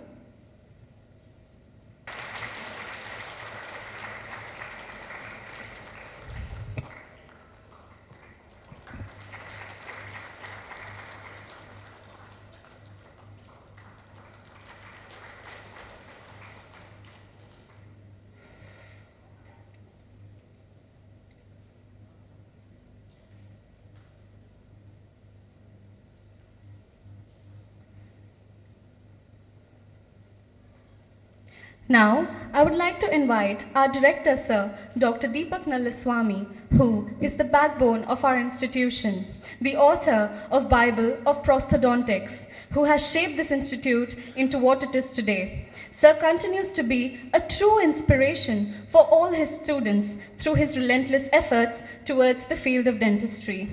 Now, I would like to invite our director, sir, Dr. Deepak Nallaswamy, who is the backbone of our institution, the author of Bible of Prosthodontics, who has shaped this institute into what it is today. Sir continues to be a true inspiration for all his students through his relentless efforts towards the field of dentistry.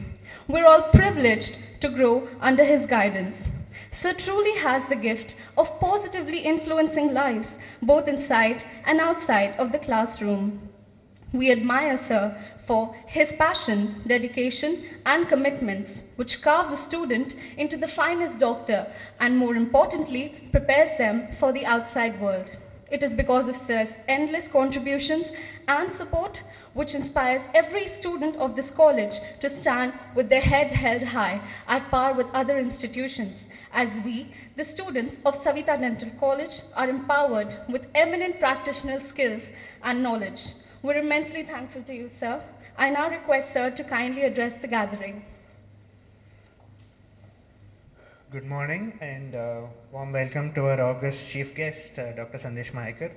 We're all privileged to grow under his guidance. Sir truly has the gift of positively influencing lives, both inside and outside of the classroom. We admire Sir for his passion, dedication, and commitments, which carves a student into the finest doctor and, more importantly, prepares them for the outside world. It is because of Sir's endless contributions and support which inspires every student of this college to stand with their head held high at par with other institutions, as we, the students of Savita Dental College, are empowered with eminent practitioner skills and knowledge. We're immensely thankful to you, sir. I now request Sir to kindly address the gathering. Good morning and warm welcome to our August chief guest, Dr. Sandesh Maikar.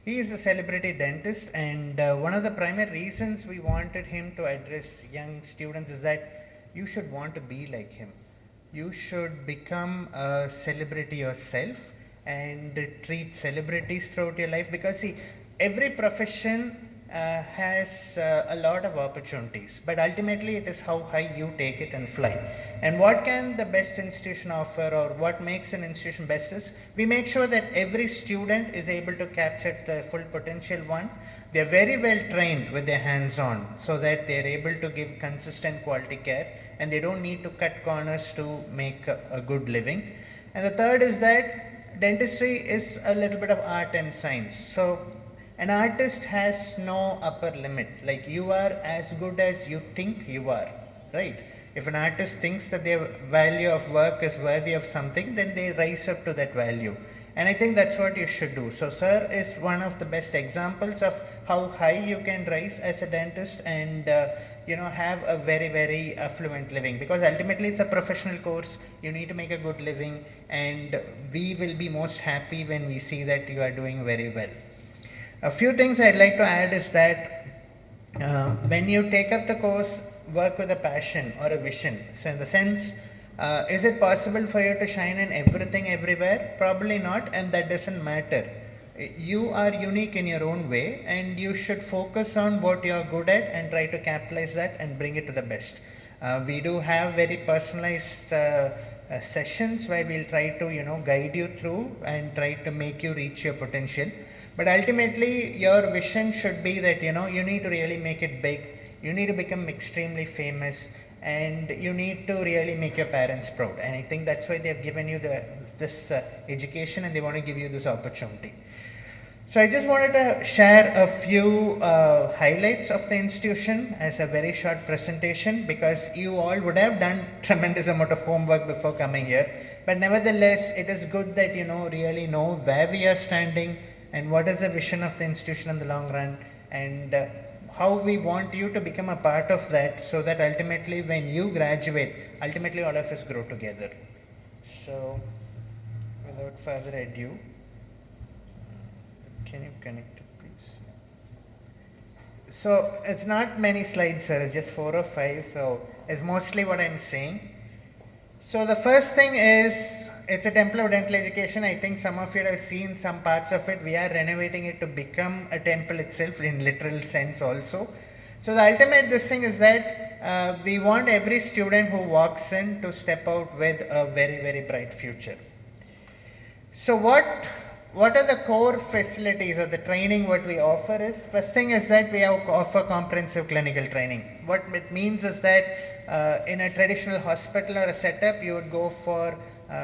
He is a celebrity dentist, and one of the primary reasons we wanted him to address young students is that you should want to be like him. You should become a celebrity yourself and treat celebrities throughout your life, because see, every profession has a lot of opportunities, but ultimately it is how high you take it and fly. And what can the best institution offer, or what makes an institution best, is we make sure that every student is able to capture the full potential one. They are very well trained with their hands on, so that they are able to give consistent quality care and they don't need to cut corners to make a good living. And the third is that dentistry is a little bit of art and science. So an artist has no upper limit. Like, you are as good as you think you are, right? If an artist thinks that their value of work is worthy of something, then they rise up to that value. And I think that's what you should do. So Sir is one of the best examples of how high you can rise as a dentist and have a very, very affluent living, because ultimately it's a professional course. You need to make a good living, and we will be most happy when we see that you are doing very well. A few things I'd like to add is that when you take up the course, work with a passion or a vision. So in the sense, is it possible for you to shine in everything everywhere? Probably not, and that doesn't matter. You are unique in your own way, and you should focus on what you're good at and try to capitalize that and bring it to the best. We do have very personalized sessions where we'll try to guide you through and try to make you reach your potential. But ultimately, your vision should be that you need to really make it big. You need to become extremely famous, and you need to really make your parents proud. And I think that's why they've given you this education, and they want to give you this opportunity. So I just wanted to share a few highlights of the institution as a very short presentation, because you all would have done tremendous amount of homework before coming here. But nevertheless, it is good that really know where we are standing and what is the vision of the institution in the long run, and how we want you to become a part of that, so that ultimately when you graduate, ultimately all of us grow together. So without further ado, can you connect it, please? So it's not many slides, sir, it's just 4 or 5, so it's mostly what I'm saying. So the first thing is, it's a temple of dental education. I think some of you have seen some parts of it. We are renovating it to become a temple itself in literal sense also. So the ultimate this thing is that we want every student who walks in to step out with a very, very bright future. So what what are the core facilities or the training what we offer is, first thing is that we offer comprehensive clinical training. What it means is that in a traditional hospital or a setup, you would go for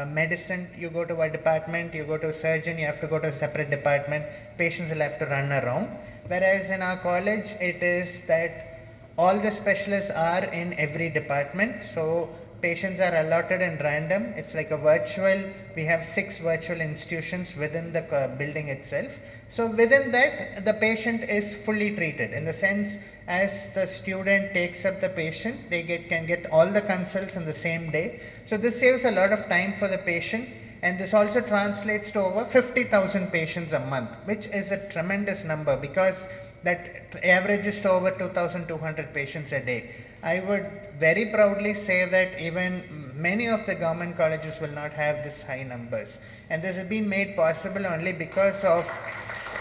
medicine, you go to a department, you go to a surgeon, you have to go to a separate department, patients will have to run around. Whereas in our college, it is that all the specialists are in every department. So patients are allotted in random. It's like a virtual, we have 6 virtual institutions within the building itself. So within that, the patient is fully treated in the sense as the student takes up the patient, they can get all the consults in the same day. So this saves a lot of time for the patient, and this also translates to over 50,000 patients a month, which is a tremendous number because that averages to over 2,200 patients a day. I would very proudly say that even many of the government colleges will not have this high numbers, and this has been made possible only because of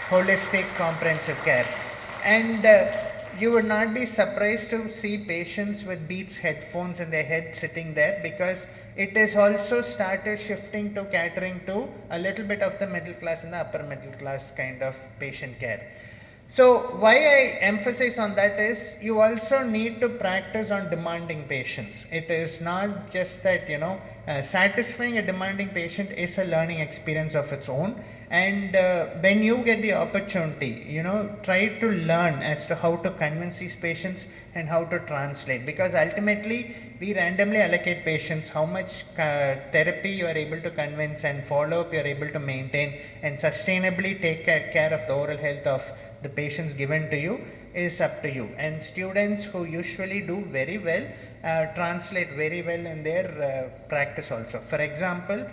holistic comprehensive care. And you would not be surprised to see patients with Beats headphones in their head sitting there, because it is also started shifting to catering to a little bit of the middle class and the upper middle class kind of patient care. So why I emphasize on that is you also need to practice on demanding patients. It is not just that, satisfying a demanding patient is a learning experience of its own. And when you get the opportunity, try to learn as to how to convince these patients and how to translate, because ultimately we randomly allocate patients how much therapy you are able to convince and follow up you are able to maintain and sustainably take care of the oral health of the patients given to you is up to you. And students who usually do very well translate very well in their practice also. For example,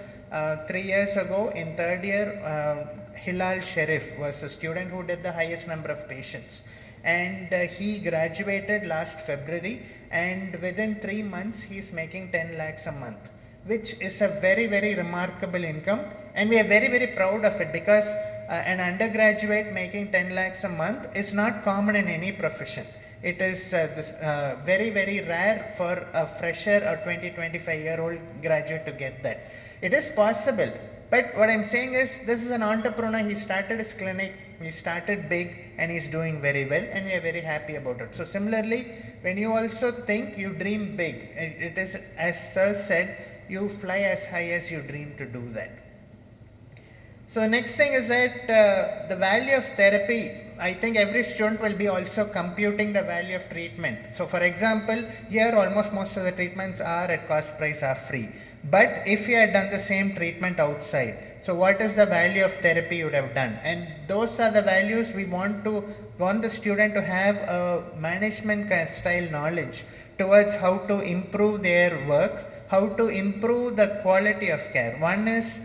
3 years ago in 3rd year, Hilal Sharif was a student who did the highest number of patients, and he graduated last February, and within 3 months he is making 10 lakhs a month, which is a very, very remarkable income, and we are very, very proud of it, because an undergraduate making 10 lakhs a month is not common in any profession. It is very, very rare for a fresher or 20-25-year-old graduate to get that. It is possible, but what I'm saying is this is an entrepreneur. He started his clinic, he started big, and he's doing very well, and we are very happy about it. So similarly, when you also think, you dream big. It is, as Sir said, you fly as high as you dream to do that. So the next thing is that the value of therapy, I think every student will be also computing the value of treatment. So for example, here almost most of the treatments are at cost price, are free. But if you had done the same treatment outside, so what is the value of therapy you would have done? And those are the values we want the student to have a management style knowledge towards how to improve their work, how to improve the quality of care. One is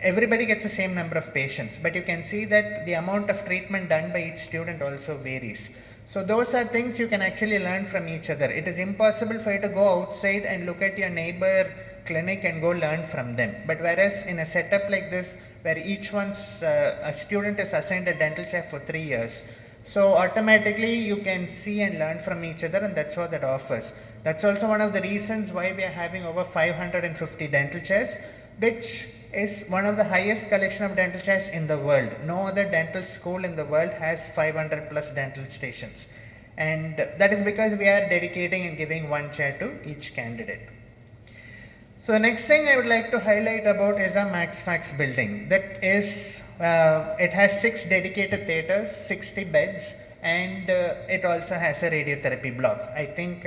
everybody gets the same number of patients, but you can see that the amount of treatment done by each student also varies. So those are things you can actually learn from each other. It is impossible for you to go outside and look at your neighbor clinic and go learn from them. But whereas in a setup like this, where each one's a student is assigned a dental chair for 3 years, so automatically you can see and learn from each other, and that's what that offers. That's also one of the reasons why we are having over 550 dental chairs, which is one of the highest collection of dental chairs in the world. No other dental school in the world has 500 plus dental stations, and that is because we are dedicating and giving one chair to each candidate. So the next thing I would like to highlight about is our MaxFax building. That is, it has 6 dedicated theaters, 60 beds, and it also has a radiotherapy block. I think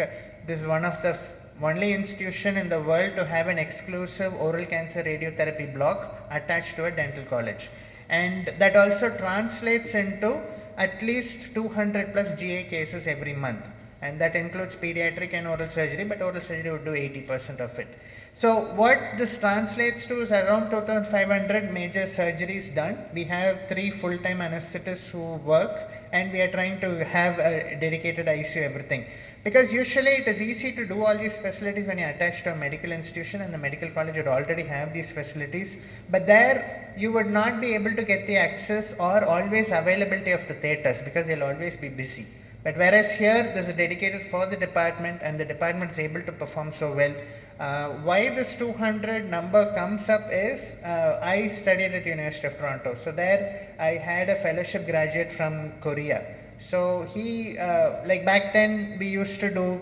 this is one of the only institution in the world to have an exclusive oral cancer radiotherapy block attached to a dental college. And that also translates into at least 200 plus GA cases every month. And that includes pediatric and oral surgery, but oral surgery would do 80% of it. So what this translates to is around 2,500 major surgeries done. We have 3 full-time anesthetists who work, and we are trying to have a dedicated ICU, everything. Because usually it is easy to do all these facilities when you are attached to a medical institution, and the medical college would already have these facilities. But there you would not be able to get the access or always availability of the theatres, because they'll always be busy. But whereas here there's a dedicated for the department, and the department is able to perform so well. Why this 200 number comes up is I studied at University of Toronto. So there I had a fellowship graduate from Korea. So he, like back then we used to do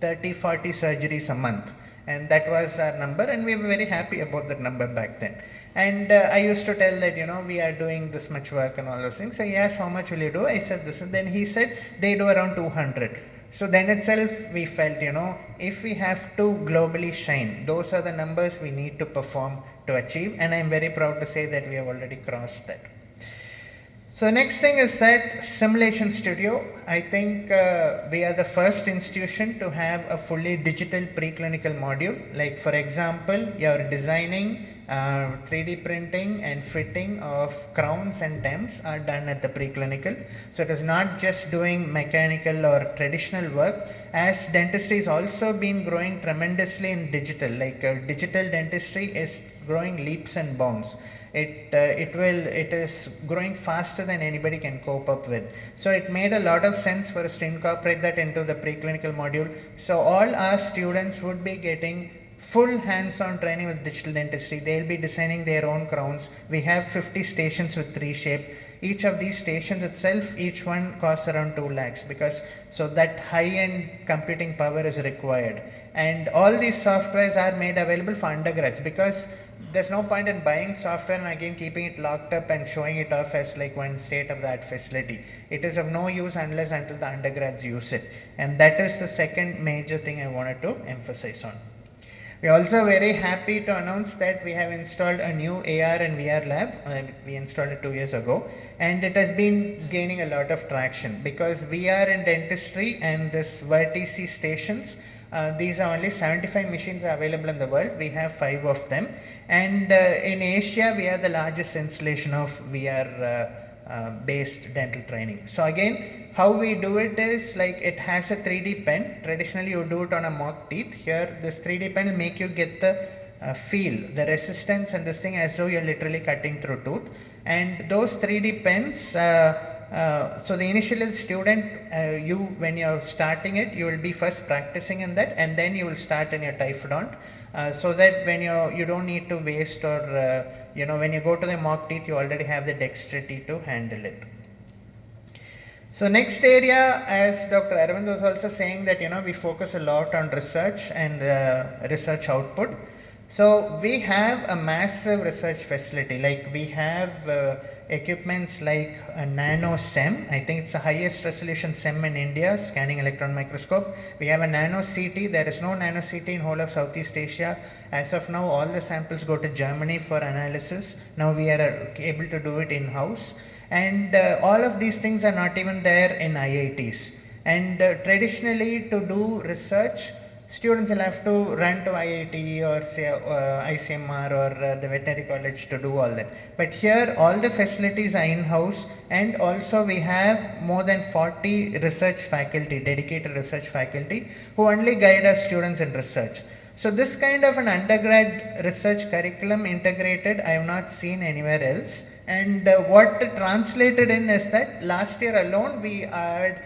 30-40 surgeries a month, and that was our number, and we were very happy about that number back then. And I used to tell that, we are doing this much work and all those things. So he asked, how much will you do? I said this, and then he said they do around 200. So then itself we felt, if we have to globally shine, those are the numbers we need to perform to achieve, and I'm very proud to say that we have already crossed that. So next thing is that Simulation Studio. I think we are the first institution to have a fully digital preclinical module. Like for example, you're designing 3D printing and fitting of crowns and temps are done at the preclinical. So it is not just doing mechanical or traditional work, as dentistry has also been growing tremendously in digital. Like digital dentistry is growing leaps and bounds. It is growing faster than anybody can cope up with. So it made a lot of sense for us to incorporate that into the preclinical module. So all our students would be getting full hands-on training with digital dentistry. They'll be designing their own crowns. We have 50 stations with 3Shape. Each of these stations itself, each one costs around 2 lakhs, because so that high-end computing power is required. And all these softwares are made available for undergrads, because there's no point in buying software and again keeping it locked up and showing it off as like one state-of-the-art facility. It is of no use unless until the undergrads use it. And that is the second major thing I wanted to emphasize on. We are also very happy to announce that we have installed a new AR and VR lab. We installed it 2 years ago, and it has been gaining a lot of traction, because VR in dentistry and this VertiC stations, these are only 75 machines are available in the world. We have 5 of them, and in Asia we are the largest installation of VR based dental training. So again, how we do it is like it has a 3D pen. Traditionally you do it on a mock teeth. Here this 3D pen will make you get the feel, the resistance and this thing as though you're literally cutting through tooth. And those 3D pens, so the initial student, when you're starting it, you will be first practicing in that, and then you will start in your typhodont, so that when you don't need to waste, or when you go to the mock teeth, you already have the dexterity to handle it. So next area, as Dr. Arvind was also saying, that we focus a lot on research and research output. So we have a massive research facility. Like we have equipments like a nano SEM. I think it's the highest resolution SEM in India, scanning electron microscope. We have a nano CT. There is no nano CT in whole of Southeast Asia. As of now, all the samples go to Germany for analysis. Now we are able to do it in-house. And all of these things are not even there in IITs. And traditionally, to do research, students will have to run to IIT or say ICMR or the veterinary college to do all that. But here all the facilities are in-house, and also we have more than 40 research faculty, dedicated research faculty, who only guide our students in research. So this kind of an undergrad research curriculum integrated, I have not seen anywhere else. And what it translated in is that last year alone we had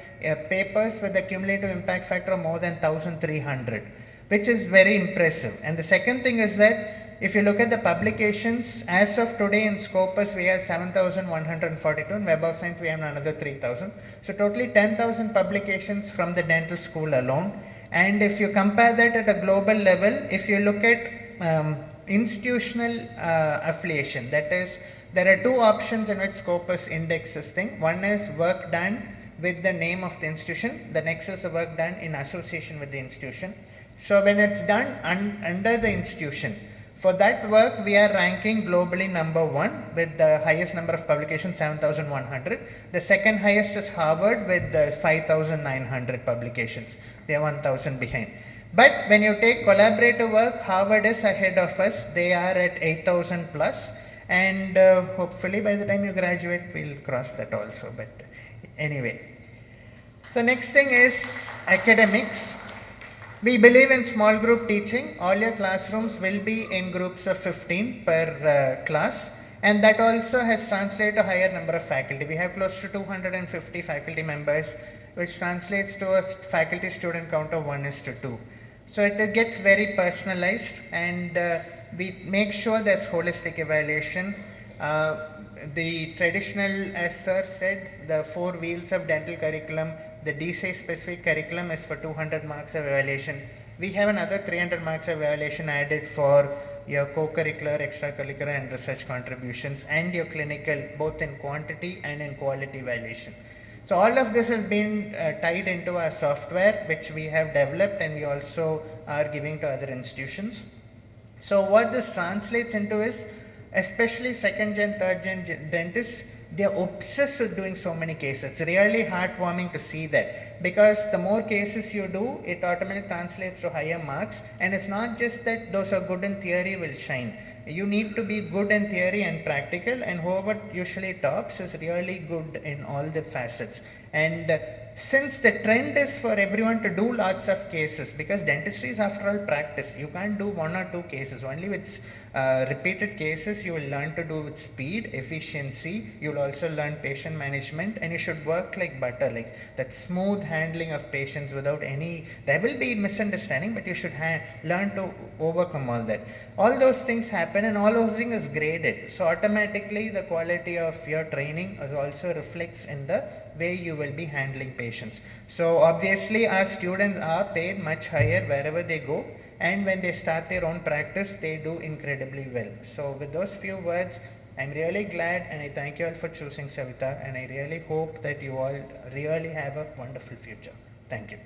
papers with a cumulative impact factor of more than 1,300, which is very impressive. And the second thing is that if you look at the publications, as of today in Scopus we have 7,142, in Web of Science we have another 3,000. So totally 10,000 publications from the dental school alone. And if you compare that at a global level, if you look at institutional affiliation, that is, there are 2 options in which Scopus indexes things. One is work done with the name of the institution. The next is the work done in association with the institution. So when it's done under the institution, for that work we are ranking globally number 1 with the highest number of publications, 7,100. The second highest is Harvard with 5,900 publications. They are 1,000 behind. But when you take collaborative work, Harvard is ahead of us. They are at 8,000 plus. And hopefully by the time you graduate, we'll cross that also. But anyway. So next thing is academics. We believe in small group teaching. All your classrooms will be in groups of 15 per class. And that also has translated to a higher number of faculty. We have close to 250 faculty members, which translates to a faculty student count of 1:2. So it gets very personalized, and we make sure there's holistic evaluation. The traditional, as sir said, the 4 wheels of dental curriculum, the DSAE specific curriculum is for 200 marks of evaluation. We have another 300 marks of evaluation added for your co-curricular, extracurricular and research contributions, and your clinical, both in quantity and in quality evaluation. So all of this has been tied into our software, which we have developed and we also are giving to other institutions. So what this translates into is, especially second gen, third gen dentists, they are obsessed with doing so many cases. It's really heartwarming to see that, because the more cases you do, it automatically translates to higher marks. And it's not just that those are good in theory will shine. You need to be good in theory and practical, and whoever usually tops is really good in all the facets. And since the trend is for everyone to do lots of cases, because dentistry is after all practice, you can't do 1 or 2 cases. Only with repeated cases you will learn to do with speed, efficiency. You will also learn patient management, and you should work like butter, like that smooth handling of patients without any, there will be misunderstanding, but you should learn to overcome all that. All those things happen, and all those things is graded. So automatically the quality of your training also reflects in the way you will be handling patients. So obviously our students are paid much higher wherever they go, and when they start their own practice, they do incredibly well. So with those few words, I'm really glad, and I thank you all for choosing Savita, and I really hope that you all really have a wonderful future. Thank you.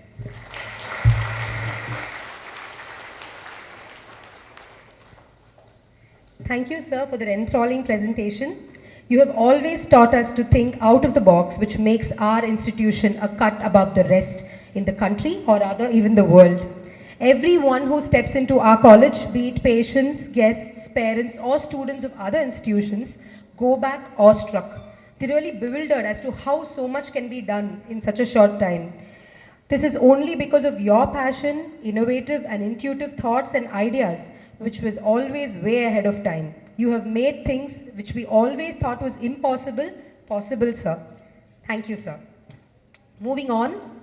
Thank you, sir, for the enthralling presentation. You have always taught us to think out of the box, which makes our institution a cut above the rest in the country, or rather even the world. Everyone who steps into our college, be it patients, guests, parents, or students of other institutions, go back awestruck. They're really bewildered as to how so much can be done in such a short time. This is only because of your passion, innovative and intuitive thoughts and ideas, which was always way ahead of time. You have made things which we always thought was impossible, possible, sir. Thank you, sir. Moving on.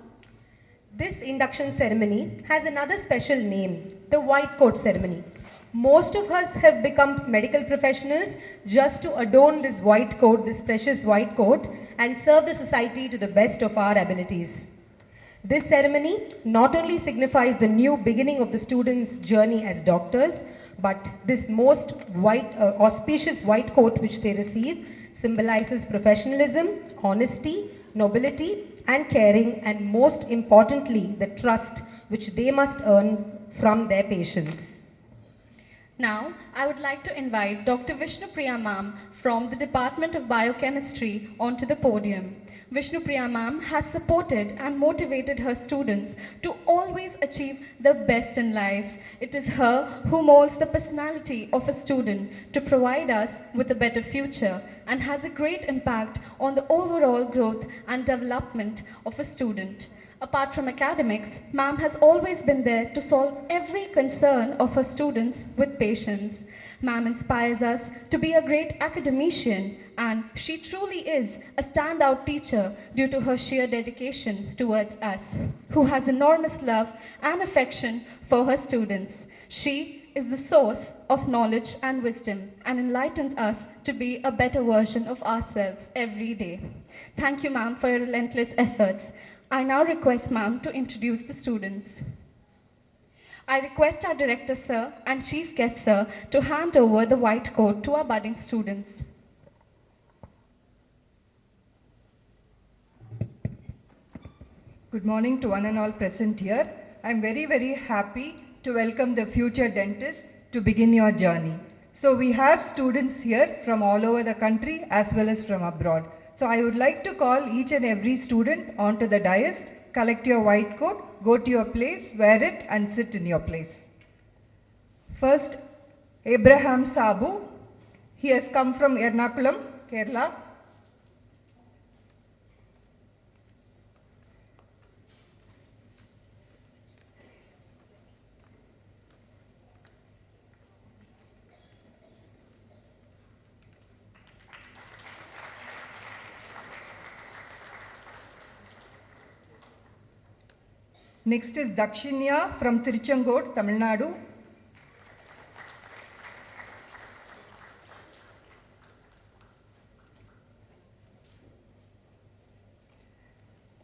This induction ceremony has another special name, the white coat ceremony. Most of us have become medical professionals just to adorn this white coat, this precious white coat, and serve the society to the best of our abilities. This ceremony not only signifies the new beginning of the students' journey as doctors, but this most auspicious white coat which they receive symbolizes professionalism, honesty, nobility, and caring, and most importantly, the trust which they must earn from their patients. Now, I would like to invite Dr. Vishnupriya ma'am from the Department of Biochemistry onto the podium. Vishnupriya ma'am has supported and motivated her students to always achieve the best in life. It is her who molds the personality of a student to provide us with a better future, and has a great impact on the overall growth and development of a student. Apart from academics, ma'am has always been there to solve every concern of her students with patience. Ma'am inspires us to be a great academician, and she truly is a standout teacher due to her sheer dedication towards us, who has enormous love and affection for her students. She is the source of knowledge and wisdom, and enlightens us to be a better version of ourselves every day. Thank you, ma'am, for your relentless efforts. I now request ma'am to introduce the students. I request our director sir and chief guest sir to hand over the white coat to our budding students. Good morning to one and all present here. I'm very, very happy to welcome the future dentists to begin your journey. So we have students here from all over the country as well as from abroad. So I would like to call each and every student onto the dais, collect your white coat, go to your place, wear it and sit in your place. First, Abraham Sabu. He has come from Ernakulam, Kerala. Next is Dakshinya from Tiruchangod, Tamil Nadu.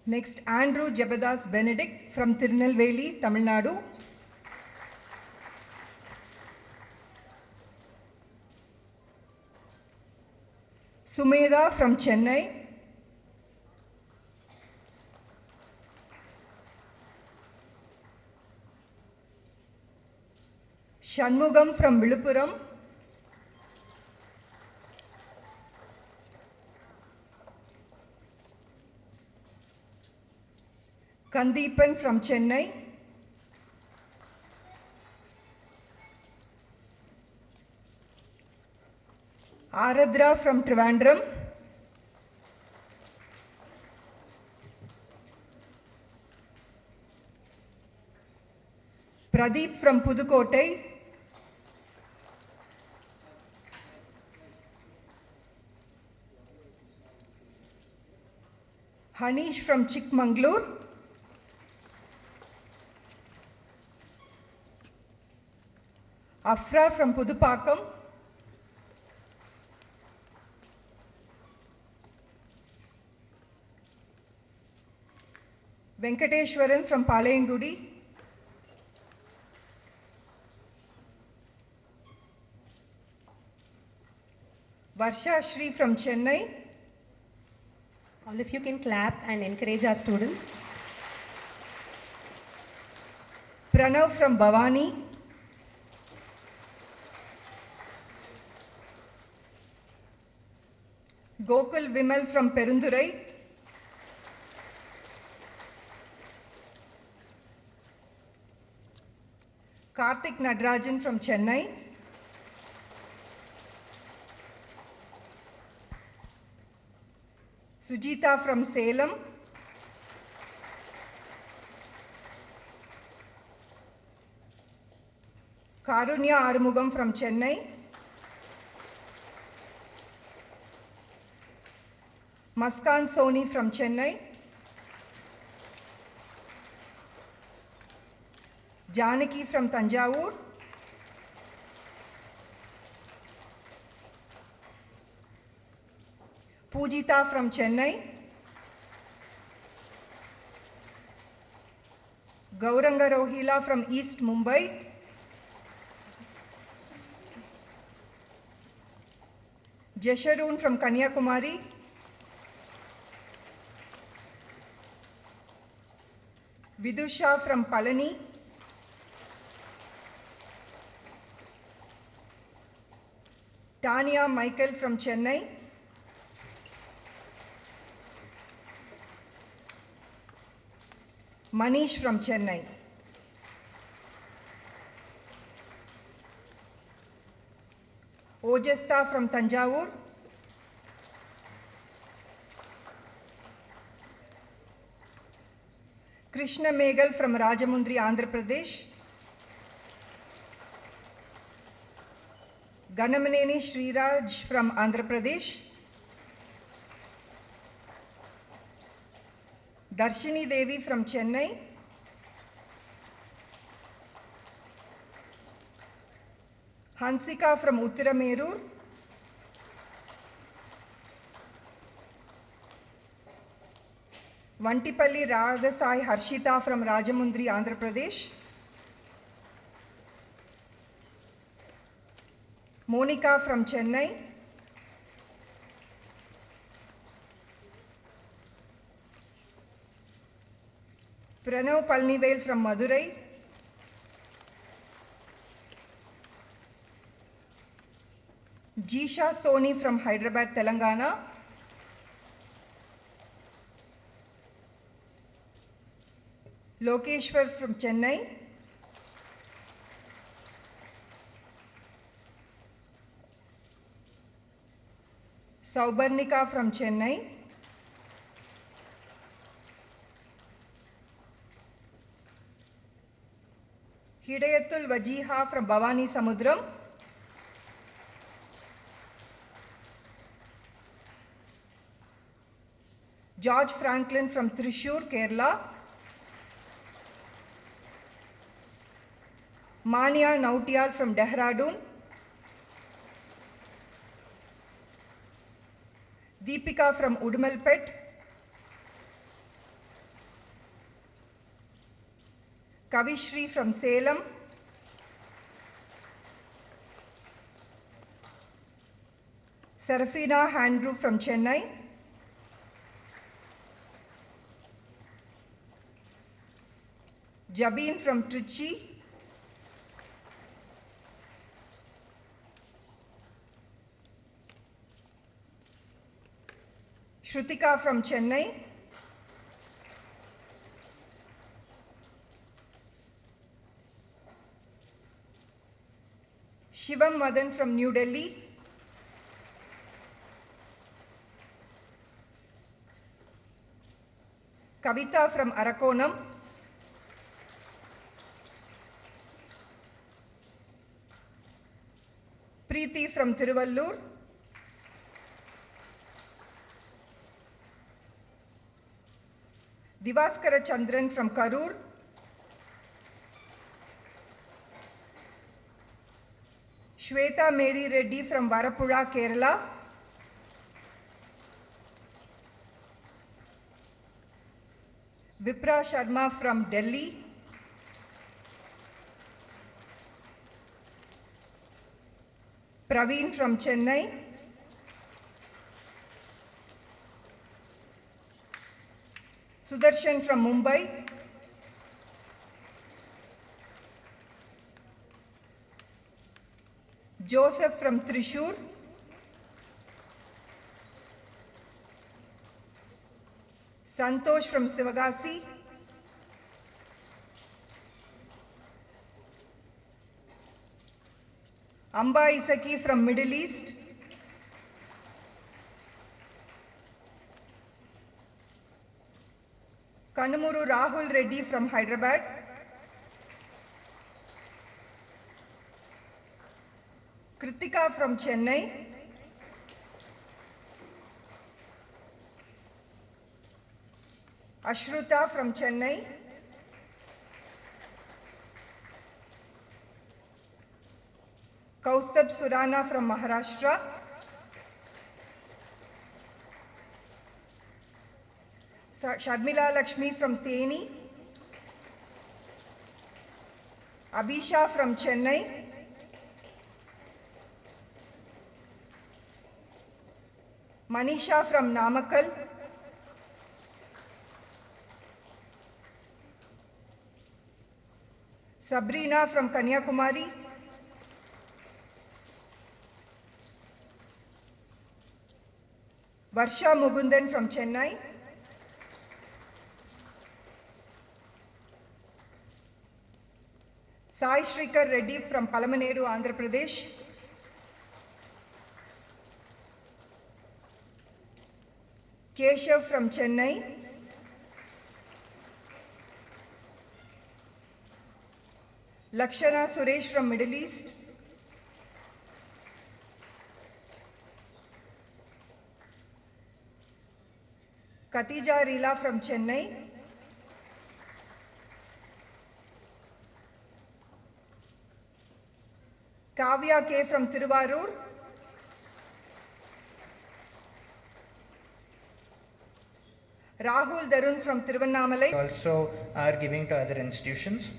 Next, Andrew Jebadas Benedict from Tirunelveli, Tamil Nadu. Sumedha from Chennai. Shanmugam from Viluppuram. Kandeepan from Chennai. Aradhra from Trivandrum. Pradeep from Pudukkottai. Hanish from Chikmagalur. Afra from Pudupakkam. Venkateshwaran from Palayangudi. Varsha Shri from Chennai. All of you can clap and encourage our students. Pranav from Bhavani. Gokul Vimal from Perundurai. Karthik Nadrajan from Chennai. Sujita from Salem. Karunya Arumugam from Chennai. Muskan Soni from Chennai. Janaki from Tanjavur. Pujita from Chennai. Gauranga Rohila from East Mumbai. Jesharun from Kanyakumari. Vidusha from Palani. Tanya Michael from Chennai. Manish from Chennai. Ojasta from Tanjavur. Krishna Megal from Rajamundri, Andhra Pradesh. Ganamaneni Sriraj from Andhra Pradesh. Darshini Devi from Chennai. Hansika from Uttaramerur. Vantipalli Ragasai Harshita from Rajamundri, Andhra Pradesh. Monica from Chennai. Pranav Palnivel from Madurai. Jisha Soni from Hyderabad, Telangana. Lokeshwar from Chennai. Saubarnika from Chennai. Hidayatul Wajiha from Bhavani Samudram. George Franklin from Thrissur, Kerala. Mania Nautiyal from Dehradun, Deepika from Udumalpet, Kavishri from Salem, Serafina Handrew from Chennai, Jabin from Trichy, Shrutika from Chennai, Shivam Madan from New Delhi, Kavita from Arakonam, Preeti from Tiruvallur, Divaskara Chandran from Karur, Shweta Mary Reddy from Varapura, Kerala, Vipra Sharma from Delhi, Praveen from Chennai, Sudarshan from Mumbai, Joseph from Thrissur, Santosh from Sivagasi, Amba Isaki from Middle East, Kanumuru Rahul Reddy from Hyderabad, Kritika from Chennai, Ashruta from Chennai, Kaustubh Surana from Maharashtra, Sharmila Lakshmi from Theni, Abhisha from Chennai, Manisha from Namakkal, Sabrina from Kanyakumari, Varsha Mugundan from Chennai, Sai Shrikar Reddy from Palamaneru, Andhra Pradesh, Keshav from Chennai, Lakshana Suresh from Middle East, Katija Rila from Chennai, Kavya K from Tiruvarur, Rahul Darun from Tiruvannamalai. Also are giving to other institutions.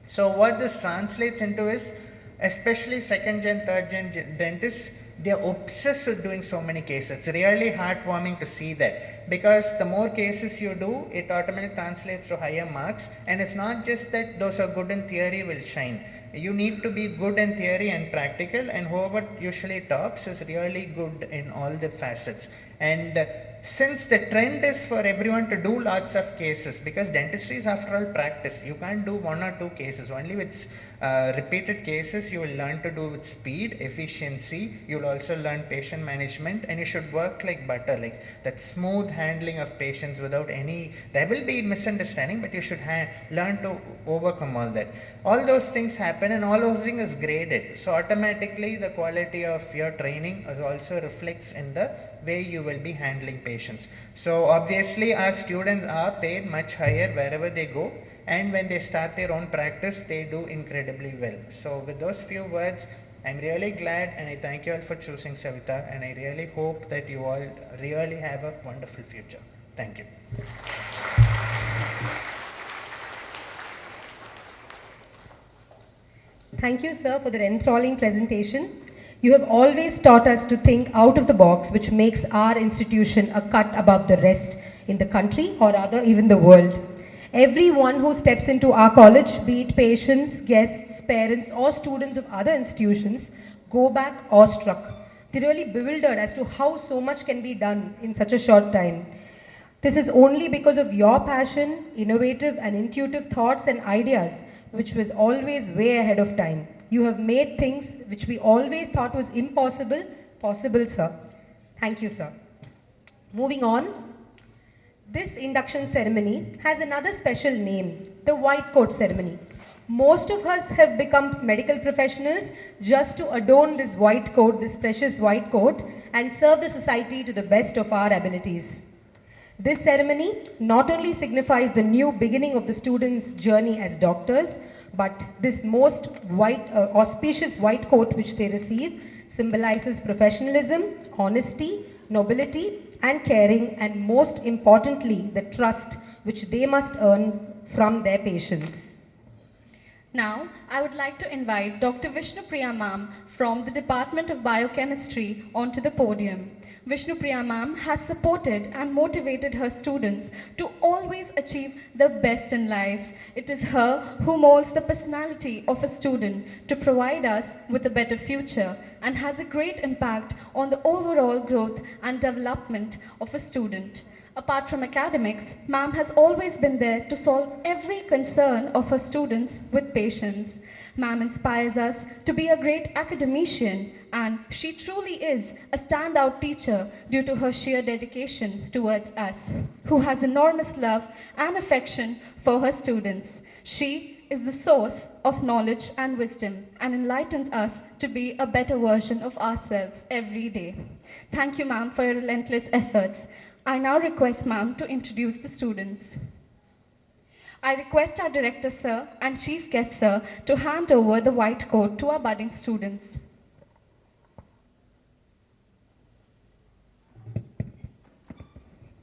So what this translates into is, especially second gen, third gen dentists, they are obsessed with doing so many cases. It's really heartwarming to see that, because the more cases you do, it automatically translates to higher marks. And it's not just that those are good in theory will shine. You need to be good in theory and practical, and whoever usually tops is really good in all the facets. And since the trend is for everyone to do lots of cases, because dentistry is after all practice, you can't do one or two cases. Only with repeated cases you will learn to do with speed, efficiency. You will also learn patient management, and you should work like butter, like that smooth handling of patients without any, there will be misunderstanding, but you should learn to overcome all that. All those things happen, and all those things is graded. So automatically the quality of your training also reflects in the way you will be handling patients. So obviously our students are paid much higher wherever they go, and when they start their own practice, they do incredibly well. So with those few words, I'm really glad and I thank you all for choosing Savita, and I really hope that you all really have a wonderful future. Thank you. Thank you, sir, for the enthralling presentation. You have always taught us to think out of the box, which makes our institution a cut above the rest in the country or rather even the world. Everyone who steps into our college, be it patients, guests, parents or students of other institutions, go back awestruck. They're really bewildered as to how so much can be done in such a short time. This is only because of your passion, innovative and intuitive thoughts and ideas, which was always way ahead of time. You have made things which we always thought was impossible, possible, sir. Thank you, sir. Moving on. This induction ceremony has another special name, the white coat ceremony. Most of us have become medical professionals just to adorn this white coat, this precious white coat, and serve the society to the best of our abilities. This ceremony not only signifies the new beginning of the students' journey as doctors, but this most auspicious white coat which they receive symbolizes professionalism, honesty, nobility, and caring, and most importantly, the trust which they must earn from their patients. Now, I would like to invite Dr. Vishnupriya ma'am from the Department of Biochemistry onto the podium. Vishnupriya ma'am has supported and motivated her students to always achieve the best in life. It is her who molds the personality of a student to provide us with a better future, and has a great impact on the overall growth and development of a student. Apart from academics, ma'am has always been there to solve every concern of her students with patience. Ma'am inspires us to be a great academician, and she truly is a standout teacher due to her sheer dedication towards us, who has enormous love and affection for her students. She is the source of knowledge and wisdom and enlightens us to be a better version of ourselves every day. Thank you, ma'am, for your relentless efforts. I now request ma'am to introduce the students. I request our director sir and chief guest sir to hand over the white coat to our budding students.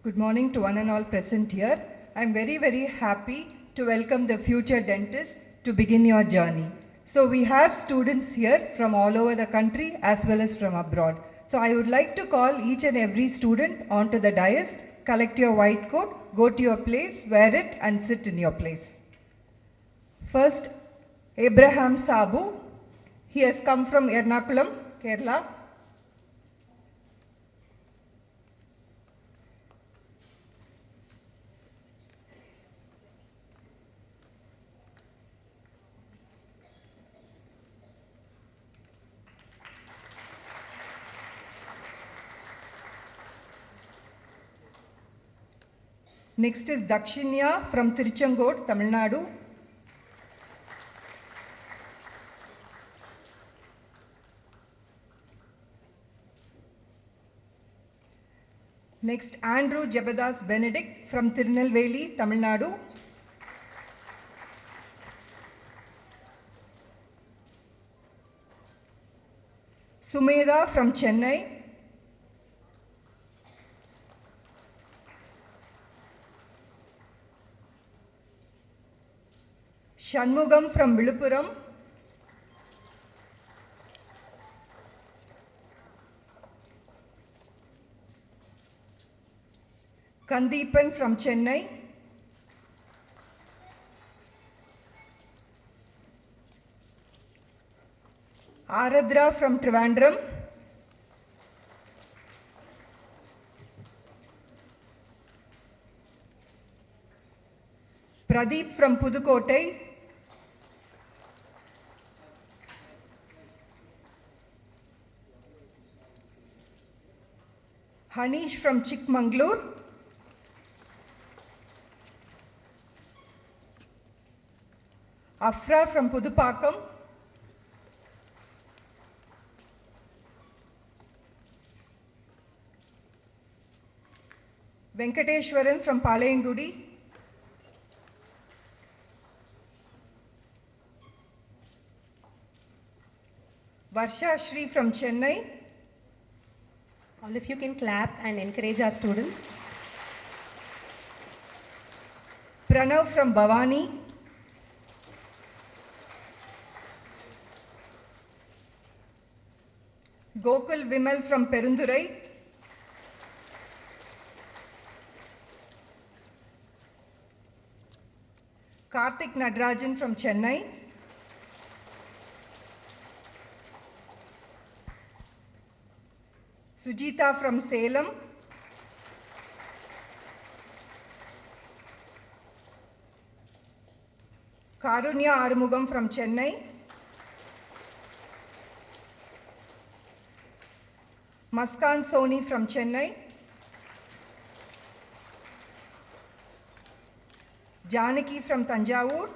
Good morning to one and all present here. I'm very, very happy to welcome the future dentists to begin your journey. So we have students here from all over the country as well as from abroad. So I would like to call each and every student onto the dais, collect your white coat, go to your place, wear it and sit in your place. First, Abraham Sabu. He has come from Ernakulam, Kerala. Next is Dakshinya from Tiruchangod, Tamil Nadu. Next, Andrew Jebadas Benedict from Tirunelveli, Tamil Nadu. Sumedha from Chennai. Shanmugam from Viluppuram. Kandeepan from Chennai. Aradhra from Trivandrum. Pradeep from Pudukkottai. Hanish from Chikmagalur. Afra from Pudupakkam. Venkateshwaran from Palayangudi. Varsha Shri from Chennai. All of you can clap and encourage our students. Pranav from Bhavani. Gokul Vimal from Perundurai. Karthik Nadrajan from Chennai. Sujita from Salem. Karunya Arumugam from Chennai. Muskan Soni from Chennai. Janaki from Tanjavur.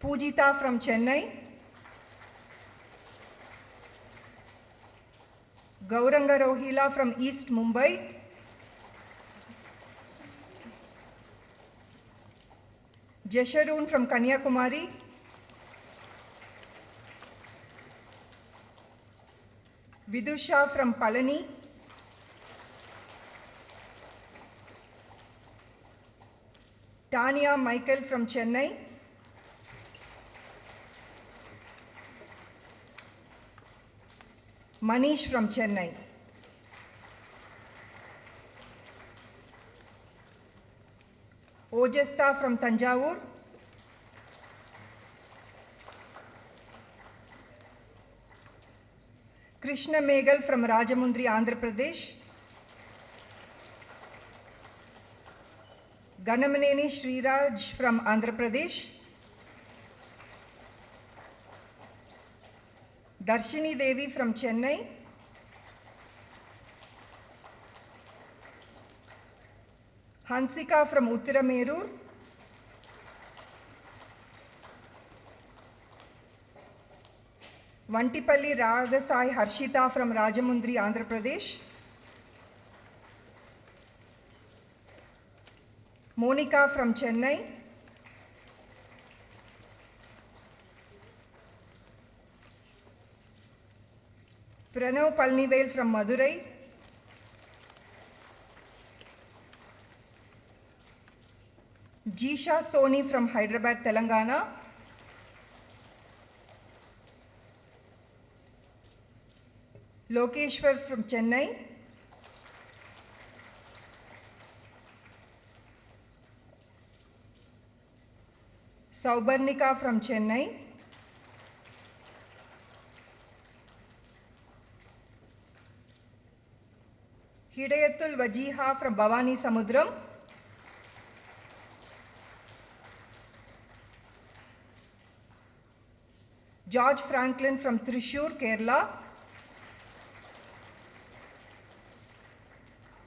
Pujita from Chennai. Gauranga Rohila from East Mumbai. Jesharun from Kanyakumari. Vidusha from Palani. Tanya Michael from Chennai. Manish from Chennai. Ojesta from Tanjavur. Krishna Meghal from Rajamundri, Andhra Pradesh. Ganamaneni Sriraj from Andhra Pradesh. Darshini Devi from Chennai. Hansika from Uttaramerur. Vantipalli Ragasai Harshita from Rajamundri, Andhra Pradesh. Monica from Chennai. Pranav Palnivel from Madurai. Jisha Soni from Hyderabad, Telangana. Lokeshwar from Chennai. Saubarnika from Chennai. Hidayatul Wajiha from Bhavani Samudram. George Franklin from Thrissur, Kerala.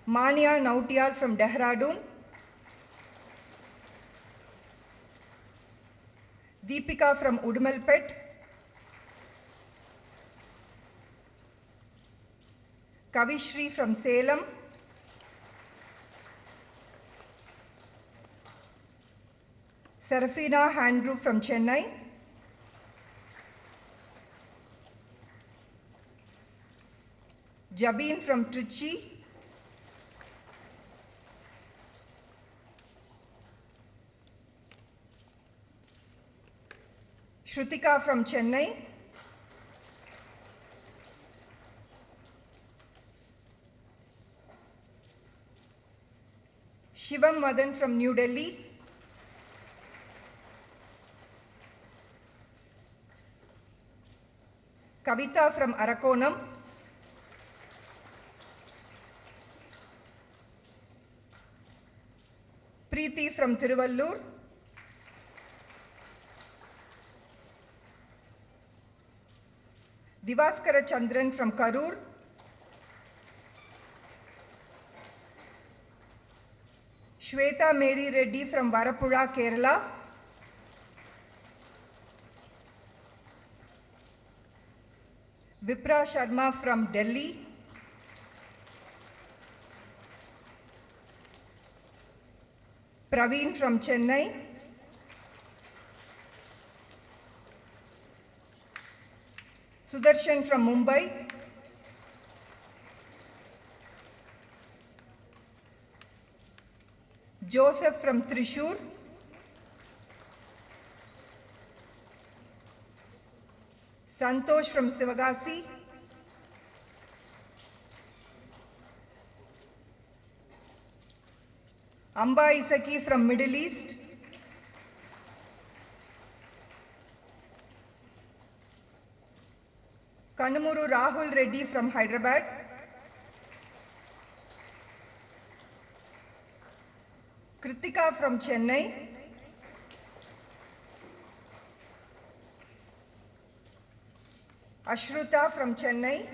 Mania Nautiyal from Dehradun. Deepika from Udumalpet. Kavishri from Salem. Serafina Handrew from Chennai. Jabin from Trichy. Shrutika from Chennai. Shivam Madan from New Delhi. Kavita from Arakonam. Preeti from Tiruvallur. Divaskara Chandran from Karur. Shweta Mary Reddy from Varapura, Kerala. Vipra Sharma from Delhi. Praveen from Chennai. Sudarshan from Mumbai, Joseph from Thrissur, Santosh from Sivagasi, Amba Isaki from Middle East, Kanumuru Rahul Reddy from Hyderabad, Kritika from Chennai, Ashruta from Chennai,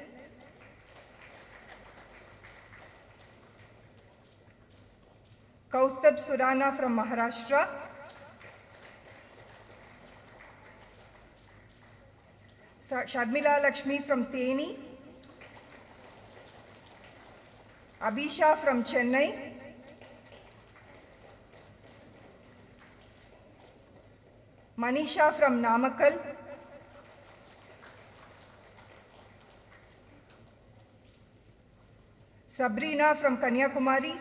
Kaustubh Surana from Maharashtra, Sharmila Lakshmi from Theni, Abhisha from Chennai, Manisha from Namakkal, Sabrina from Kanyakumari,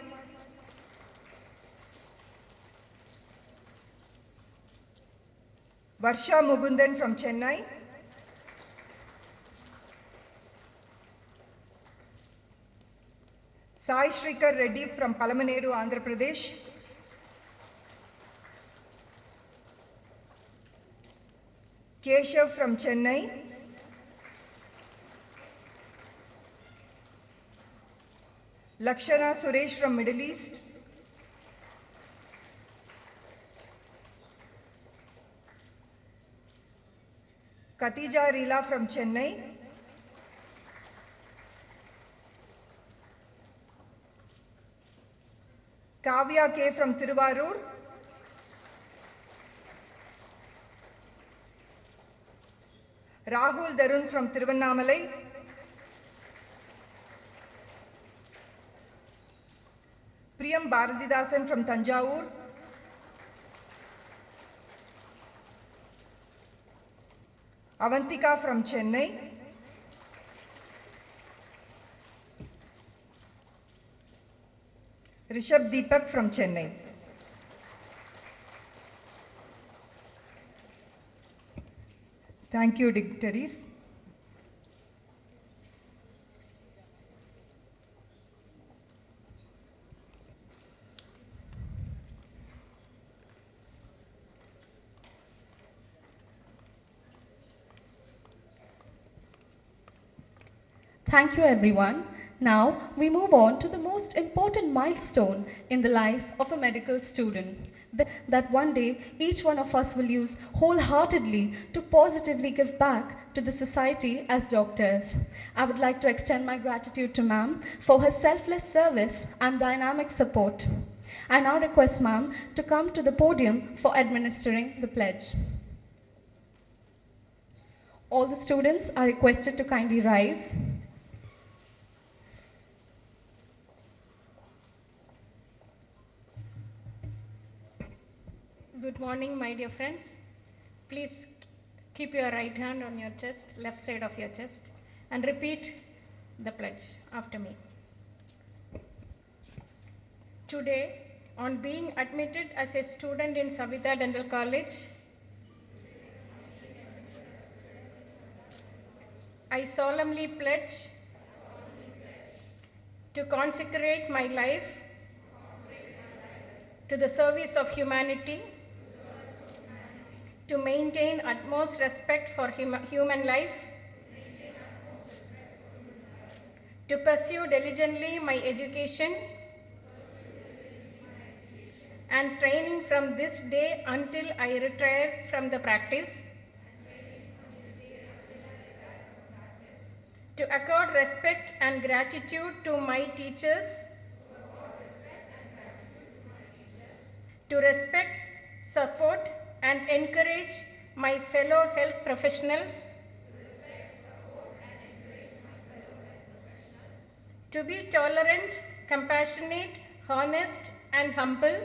Varsha Mugundan from Chennai, Sai Shrikar Reddy from Palamaneru, Andhra Pradesh, Keshav from Chennai, Lakshana Suresh from Middle East, Katija Rila from Chennai, Kavya K from Tiruvarur, Rahul Darun from Tiruvannamalai, Priyam Bharatidasan from Tanjavur, Avantika from Chennai, Rishabh Deepak from Chennai. Thank you, dignitaries. Thank you, everyone. Now we move on to the most important milestone in the life of a medical student. That one day each one of us will use wholeheartedly to positively give back to the society as doctors. I would like to extend my gratitude to ma'am for her selfless service and dynamic support. I now request ma'am to come to the podium for administering the pledge. All the students are requested to kindly rise. Good morning, my dear friends. Please keep your right hand on your chest, left side of your chest, and repeat the pledge after me. Today, on being admitted as a student in Savita Dental College, I solemnly pledge to consecrate my life to the service of humanity, to maintain utmost respect for human life, to pursue diligently my education and training from this day until I retire from the practice, to accord respect and gratitude to my teachers, to respect, support, and encourage my fellow health professionals, to be tolerant, compassionate, honest, and humble,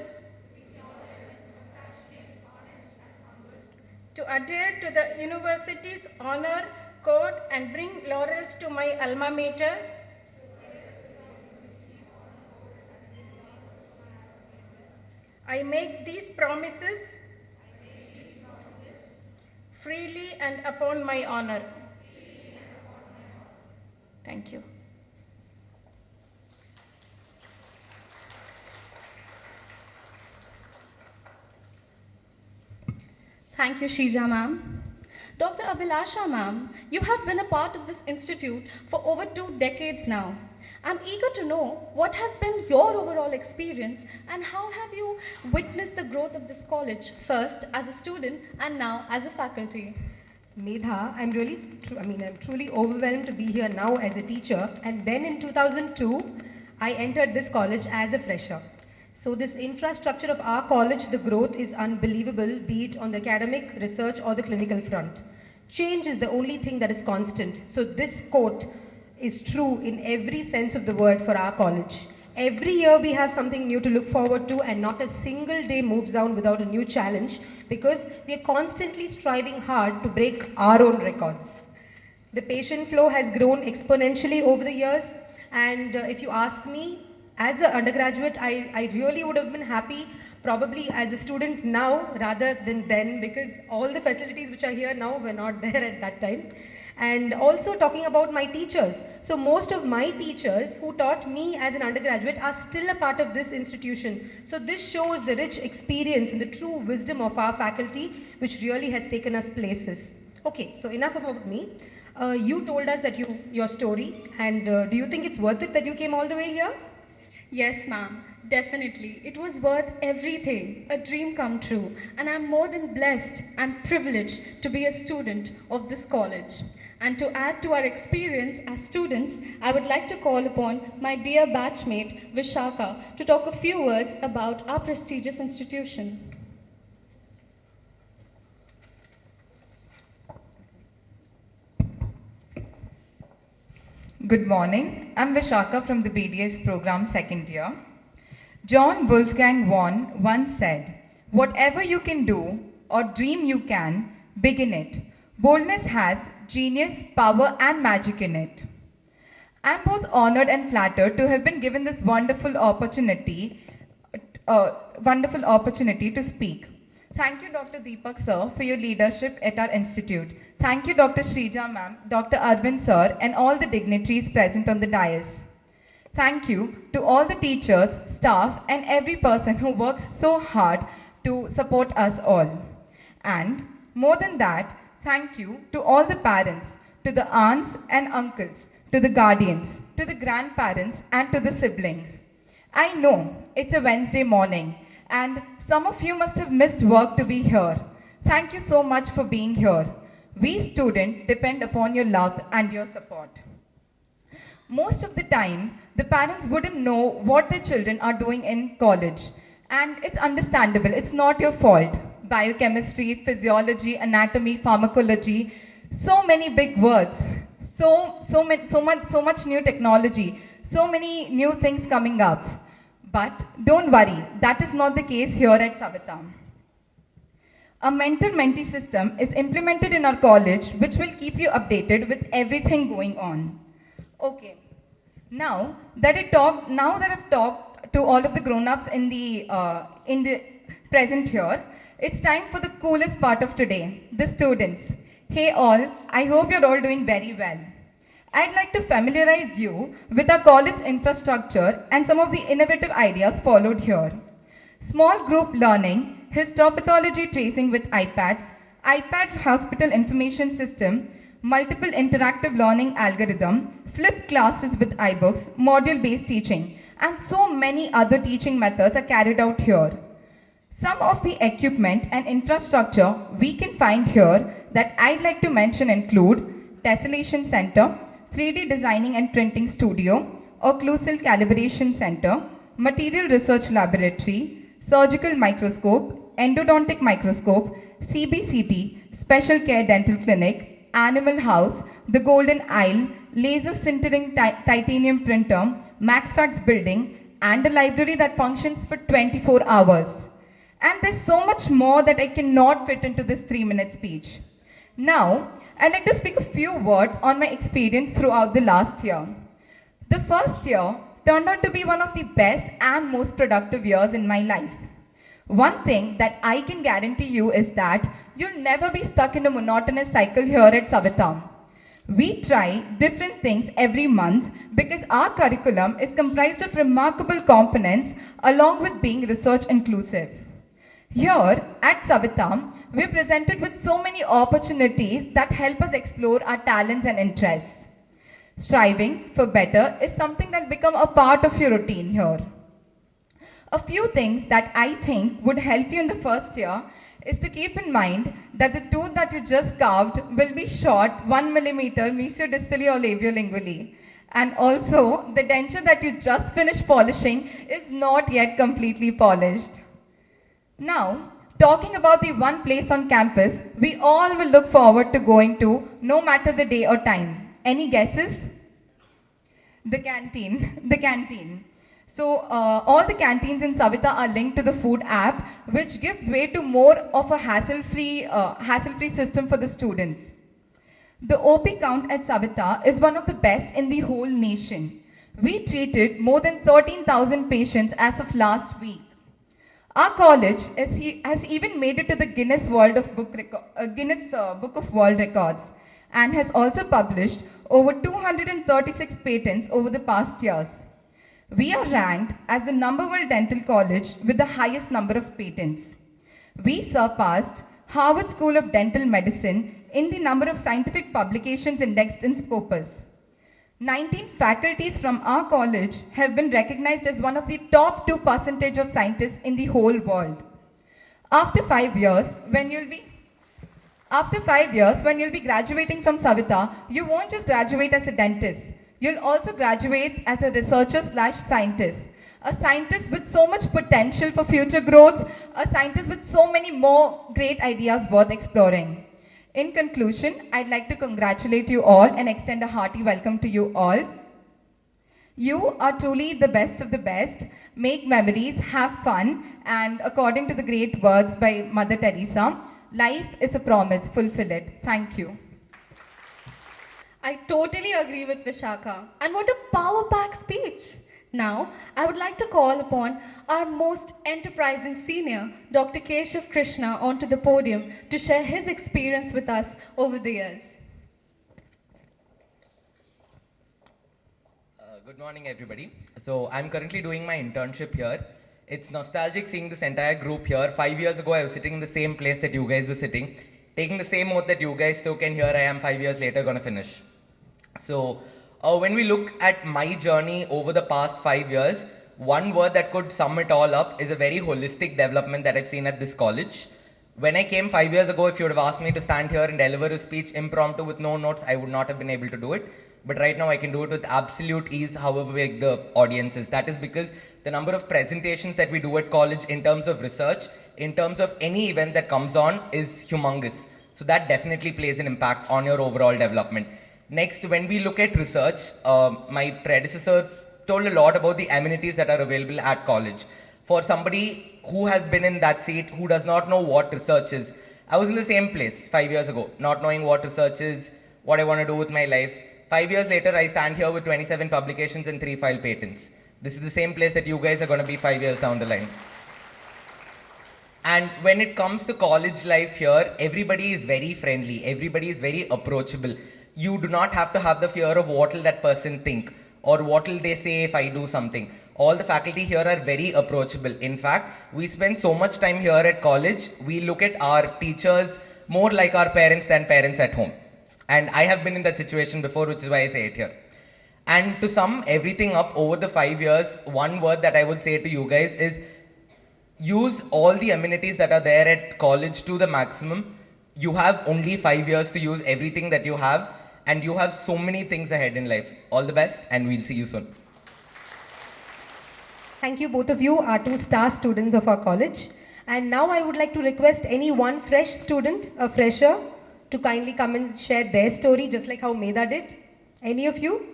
to adhere to the university's honor, code, and bring laurels to my alma mater. I make these promises freely and upon my honor. Thank you. Thank you, Shija ma'am. Dr. Abhilasha ma'am, you have been a part of this institute for over 2 decades now. I'm eager to know what has been your overall experience and how have you witnessed the growth of this college, first as a student and now as a faculty. Medha, I'm truly overwhelmed to be here now as a teacher. And then in 2002, I entered this college as a fresher. So this infrastructure of our college, the growth is unbelievable, be it on the academic, research or the clinical front. Change is the only thing that is constant. So this quote is true in every sense of the word for our college. Every year we have something new to look forward to and not a single day moves down without a new challenge because we are constantly striving hard to break our own records. The patient flow has grown exponentially over the years and if you ask me, as the undergraduate, I really would have been happy probably as a student now rather than then because all the facilities which are here now were not there at that time. And also talking about my teachers. So most of my teachers who taught me as an undergraduate are still a part of this institution. So this shows the rich experience and the true wisdom of our faculty which really has taken us places. Okay, so enough about me. You told us that your story and do you think it's worth it that you came all the way here? Yes, ma'am. Definitely. It was worth everything. A dream come true. And I'm more than blessed and privileged to be a student of this college. And to add to our experience as students, I would like to call upon my dear batchmate, Vishaka, to talk a few words about our prestigious institution. Good morning. I'm Vishaka from the BDS program second year. John Wolfgang Von once said, "Whatever you can do or dream you can, begin it. Boldness has genius, power and magic in it." I'm both honored and flattered to have been given this wonderful opportunity to speak. Thank you, Dr. Deepak sir, for your leadership at our institute. Thank you, Dr. Shrija ma'am, Dr. Arvind sir, and all the dignitaries present on the dais. Thank you to all the teachers, staff, and every person who works so hard to support us all. And more than that, thank you to all the parents, to the aunts and uncles, to the guardians, to the grandparents, and to the siblings. I know it's a Wednesday morning, and some of you must have missed work to be here. Thank you so much for being here. We students depend upon your love and your support. Most of the time, the parents wouldn't know what their children are doing in college. And it's understandable, it's not your fault. Biochemistry, physiology, anatomy, pharmacology, so many big words, so much new technology, so many new things coming up. But don't worry, that is not the case here at Savita. A mentor-mentee system is implemented in our college which will keep you updated with everything going on. Okay, now that I've talked to all of the grown-ups in the present here, it's time for the coolest part of today, the students. Hey all, I hope you're all doing very well. I'd like to familiarize you with our college infrastructure and some of the innovative ideas followed here. Small group learning, histopathology tracing with iPads, iPad hospital information system, multiple interactive learning algorithm, flipped classes with iBooks, module-based teaching, and so many other teaching methods are carried out here. Some of the equipment and infrastructure we can find here that I'd like to mention include Tessellation Center, 3D Designing and Printing Studio, Occlusal Calibration Center, Material Research Laboratory, Surgical Microscope, Endodontic Microscope, CBCT, Special Care Dental Clinic, Animal House, The Golden Isle, Laser Sintering Titanium Printer, MaxFax Building, and a library that functions for 24 hours. And there's so much more that I cannot fit into this 3-minute speech. Now, I'd like to speak a few words on my experience throughout the last year. The first year turned out to be one of the best and most productive years in my life. One thing that I can guarantee you is that you'll never be stuck in a monotonous cycle here at Savitam. We try different things every month because our curriculum is comprised of remarkable components along with being research inclusive. Here at Savitam, we're presented with so many opportunities that help us explore our talents and interests. Striving for better is something that will become a part of your routine here. A few things that I think would help you in the first year is to keep in mind that the tooth that you just carved will be short 1 millimeter mesiodistally or labiolingually. And also, the denture that you just finished polishing is not yet completely polished. Now, talking about the one place on campus we all will look forward to going to no matter the day or time. Any guesses? The canteen. The canteen. So, all the canteens in Savita are linked to the food app, which gives way to more of a hassle-free system for the students. The OP count at Savita is one of the best in the whole nation. We treated more than 13,000 patients as of last week. Our college has even made it to the Guinness Book of World Records and has also published over 236 patents over the past years. We are ranked as the #1 dental college with the highest number of patents. We surpassed Harvard School of Dental Medicine in the number of scientific publications indexed in Scopus. 19 faculties from our college have been recognized as one of the top 2% of scientists in the whole world. After 5 years, when you'll be graduating from Savita, you won't just graduate as a dentist. You'll also graduate as a researcher/scientist. A scientist with so much potential for future growth, a scientist with so many more great ideas worth exploring. In conclusion, I'd like to congratulate you all and extend a hearty welcome to you all. You are truly the best of the best. Make memories, have fun, and according to the great words by Mother Teresa, life is a promise, fulfill it. Thank you. I totally agree with Vishaka. And what a power-packed speech. Now, I would like to call upon our most enterprising senior, Dr. Keshav Krishna, onto the podium to share his experience with us over the years. Good morning, everybody. So, I'm currently doing my internship here. It's nostalgic seeing this entire group here. 5 years ago, I was sitting in the same place that you guys were sitting, taking the same oath that you guys took, and here I am 5 years later gonna finish. So, when we look at my journey over the past 5 years, one word that could sum it all up is a very holistic development that I've seen at this college. When I came 5 years ago, if you would have asked me to stand here and deliver a speech impromptu with no notes, I would not have been able to do it. But right now I can do it with absolute ease, however big the audience is. That is because the number of presentations that we do at college in terms of research, in terms of any event that comes on, is humongous. So that definitely plays an impact on your overall development. Next, when we look at research, my predecessor told a lot about the amenities that are available at college. For somebody who has been in that seat, who does not know what research is, I was in the same place 5 years ago, not knowing what research is, what I want to do with my life. 5 years later, I stand here with 27 publications and 3 filed patents. This is the same place that you guys are going to be 5 years down the line. And when it comes to college life here, everybody is very friendly, everybody is very approachable. You do not have to have the fear of what will that person think or what will they say if I do something. All the faculty here are very approachable. In fact, we spend so much time here at college, we look at our teachers more like our parents than parents at home. And I have been in that situation before, which is why I say it here. And to sum everything up over the 5 years, one word that I would say to you guys is use all the amenities that are there at college to the maximum. You have only 5 years to use everything that you have, and you have so many things ahead in life. All the best, and we'll see you soon. Thank you, both of you are 2 star students of our college. And now I would like to request any one fresh student, a fresher, to kindly come and share their story, just like how Medha did. Any of you?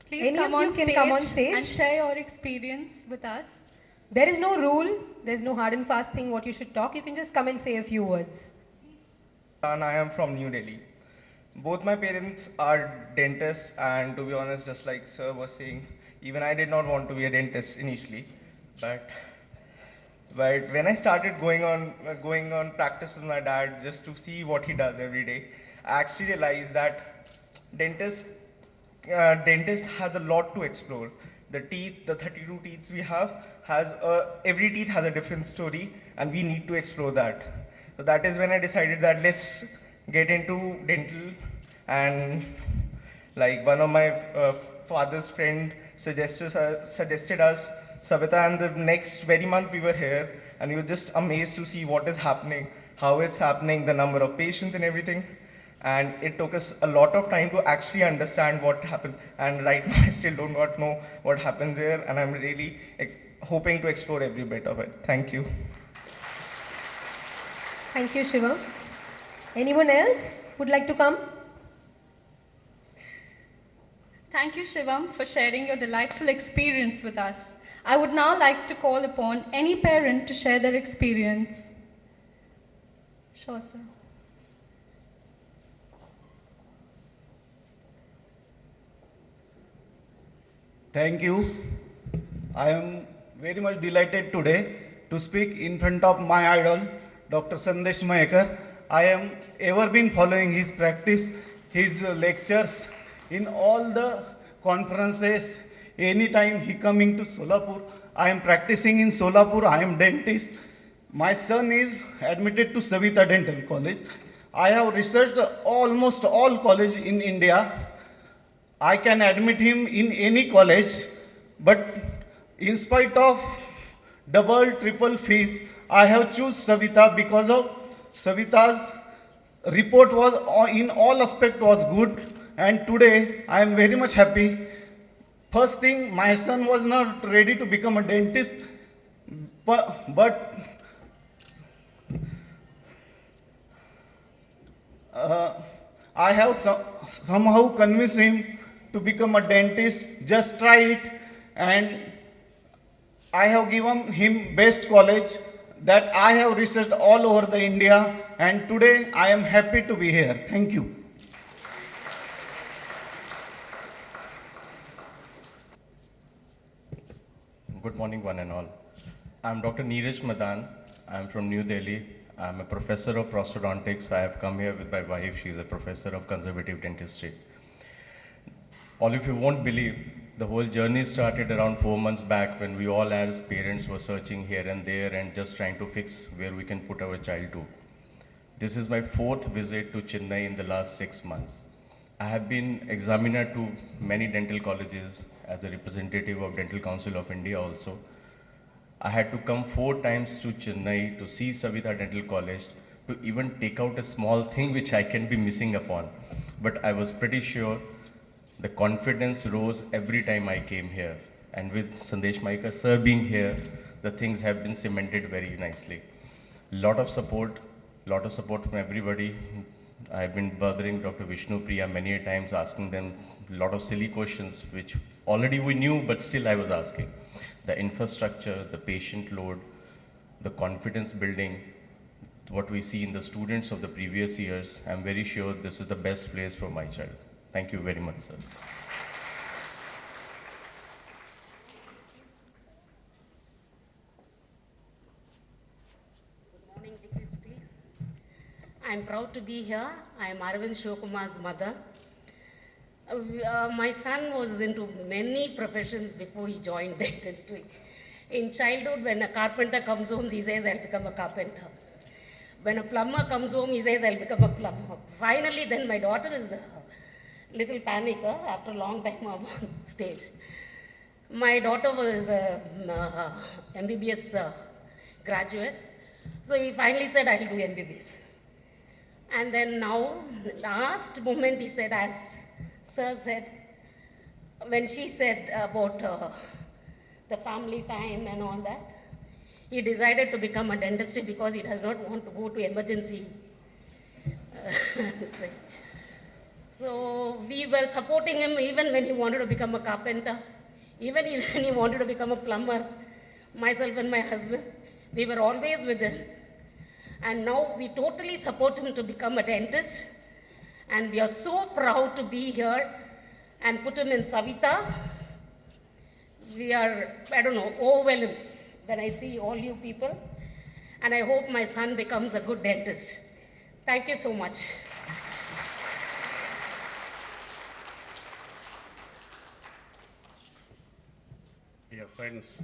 Please come on stage and share your experience with us. There is no rule, there's no hard and fast thing what you should talk. You can just come and say a few words. And I am from New Delhi. Both my parents are dentists, and to be honest, just like sir was saying, even I did not want to be a dentist initially, but when I started going on practice with my dad just to see what he does every day, I actually realized that dentist has a lot to explore. The teeth, the 32 teeth we have, every teeth has a different story, and we need to explore that. So that is when I decided that let's get into dental, and like one of my father's friend suggested us Savita, and the next very month we were here, and we were just amazed to see what is happening, how it's happening, the number of patients and everything. And it took us a lot of time to actually understand what happened. And right now I still do not know what happens here, and I'm really hoping to explore every bit of it. Thank you. Thank you, Shivam. Anyone else would like to come? Thank you, Shivam, for sharing your delightful experience with us. I would now like to call upon any parent to share their experience. Sure, sir. Thank you. I am very much delighted today to speak in front of my idol, Dr. Sandesh Mahekar. I am ever been following his practice, his lectures in all the conferences. Anytime he coming to Solapur, I am practicing in Solapur. I am dentist. My son is admitted to Savita Dental College. I have researched almost all colleges in India. I can admit him in any college, but in spite of double, triple fees, I have choose Savita because of Savita's report was in all aspect was good, and today I am very much happy. First thing, my son was not ready to become a dentist, but I have somehow convinced him to become a dentist. Just try it, and I have given him best college that I have researched all over the India, and today I am happy to be here. Thank you. Good morning, one and all. I'm Dr. Neeraj Madan. I'm from New Delhi. I'm a professor of prosthodontics. I have come here with my wife. She's a professor of conservative dentistry. All of you won't believe, the whole journey started around 4 months back when we all as parents were searching here and there and just trying to fix where we can put our child to. This is my 4th visit to Chennai in the last 6 months. I have been examiner to many dental colleges as a representative of Dental Council of India also. I had to come 4 times to Chennai to see Savita Dental College to even take out a small thing which I can be missing upon. But I was pretty sure the confidence rose every time I came here. And with Sandesh Mahekar sir being here, the things have been cemented very nicely. Lot of support from everybody. I've been bothering Dr. Vishnu Priya many a times, asking them a lot of silly questions, which already we knew, but still I was asking. The infrastructure, the patient load, the confidence building, what we see in the students of the previous years, I'm very sure this is the best place for my child. Thank you very much, sir. Good morning, dignitaries. I'm proud to be here. I'm Arvind Shivakumar's mother. My son was into many professions before he joined dentistry. In childhood, when a carpenter comes home, he says, I'll become a carpenter. When a plumber comes home, he says, I'll become a plumber. Finally, then my daughter is a little panicker after a long time on stage. My daughter was a MBBS graduate, so he finally said, I'll do MBBS. And then now, last moment he said, as Sir said, when she said about the family time and all that, he decided to become a dentist because he does not want to go to emergency. So we were supporting him even when he wanted to become a carpenter, even when he wanted to become a plumber. myself and my husband, we were always with him. And now we totally support him to become a dentist. And we are so proud to be here and put him in Savita. We are, I don't know, overwhelmed when I see all you people. And I hope my son becomes a good dentist. Thank you so much. Dear friends,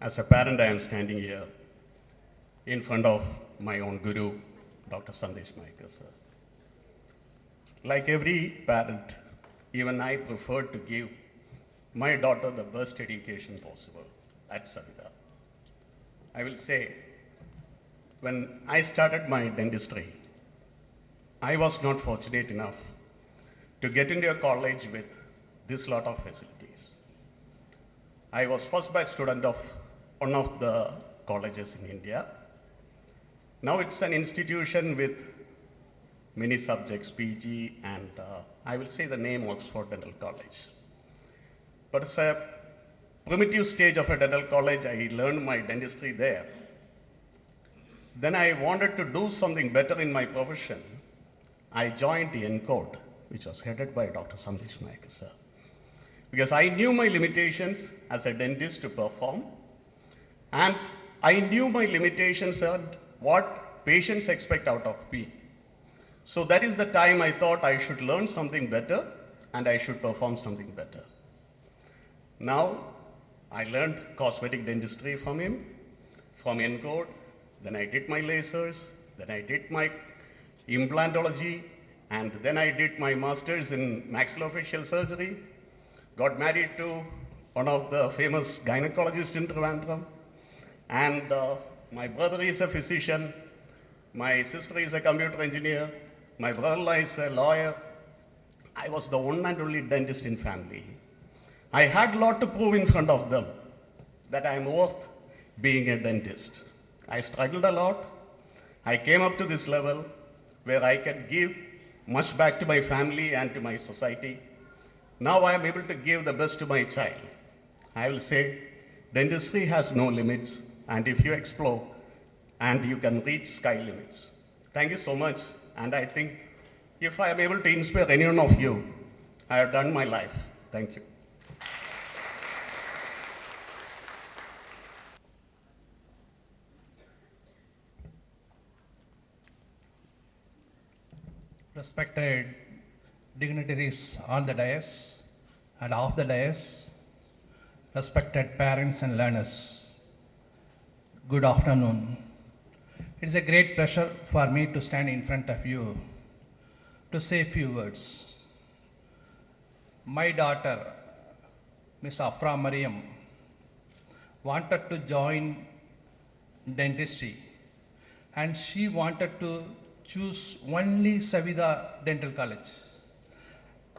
as a parent, I am standing here in front of my own guru, Dr. Sandesh Mahekar, sir. Like every parent, even I prefer to give my daughter the best education possible at Savita. I will say, when I started my dentistry, I was not fortunate enough to get into a college with this lot of facilities. I was first batch student of one of the colleges in India. Now it's an institution with many subjects, PG, and I will say the name Oxford Dental College. But it's a primitive stage of a dental college. I learned my dentistry there. Then I wanted to do something better in my profession. I joined the ENCODE, which was headed by Dr. Sandesh Mahekar, sir. Because I knew my limitations as a dentist to perform, and I knew my limitations and what patients expect out of me. So that is the time I thought I should learn something better and I should perform something better. Now, I learned cosmetic dentistry from him, from ENCODE, then I did my lasers, then I did my implantology, and then I did my master's in maxillofacial surgery, got married to one of the famous gynecologists in Trivandrum, and my brother is a physician, my sister is a computer engineer, my brother-in-law is a lawyer. I was the one and only dentist in family. I had a lot to prove in front of them that I am worth being a dentist. I struggled a lot. I came up to this level where I can give much back to my family and to my society. Now I am able to give the best to my child. I will say dentistry has no limits, and if you explore, and you can reach sky limits. Thank you so much, and I think if I am able to inspire any one of you, I have done my life. Thank you. Respected dignitaries on the dais and off the dais, respected parents and learners, good afternoon. It is a great pleasure for me to stand in front of you to say a few words. My daughter, Miss Afra Mariam, wanted to join dentistry, and she wanted to choose only Savita Dental College.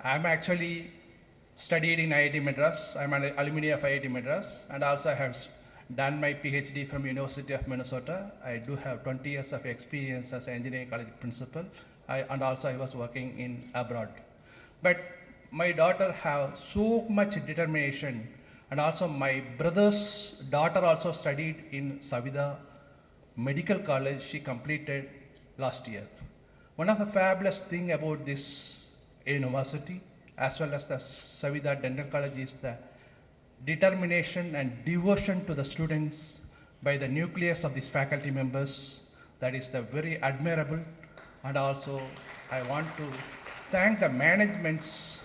I'm actually studied in IIT Madras. I'm an alumni of IIT Madras, and also I have done my PhD from University of Minnesota. I do have 20 years of experience as an engineering college principal, and also I was working in abroad. But my daughter have so much determination, and also my brother's daughter also studied in Savita Medical College. She completed last year. One of the fabulous thing about this university as well as the Savita Dental College is the determination and devotion to the students by the nucleus of these faculty members. That is very admirable, and also I want to thank the management's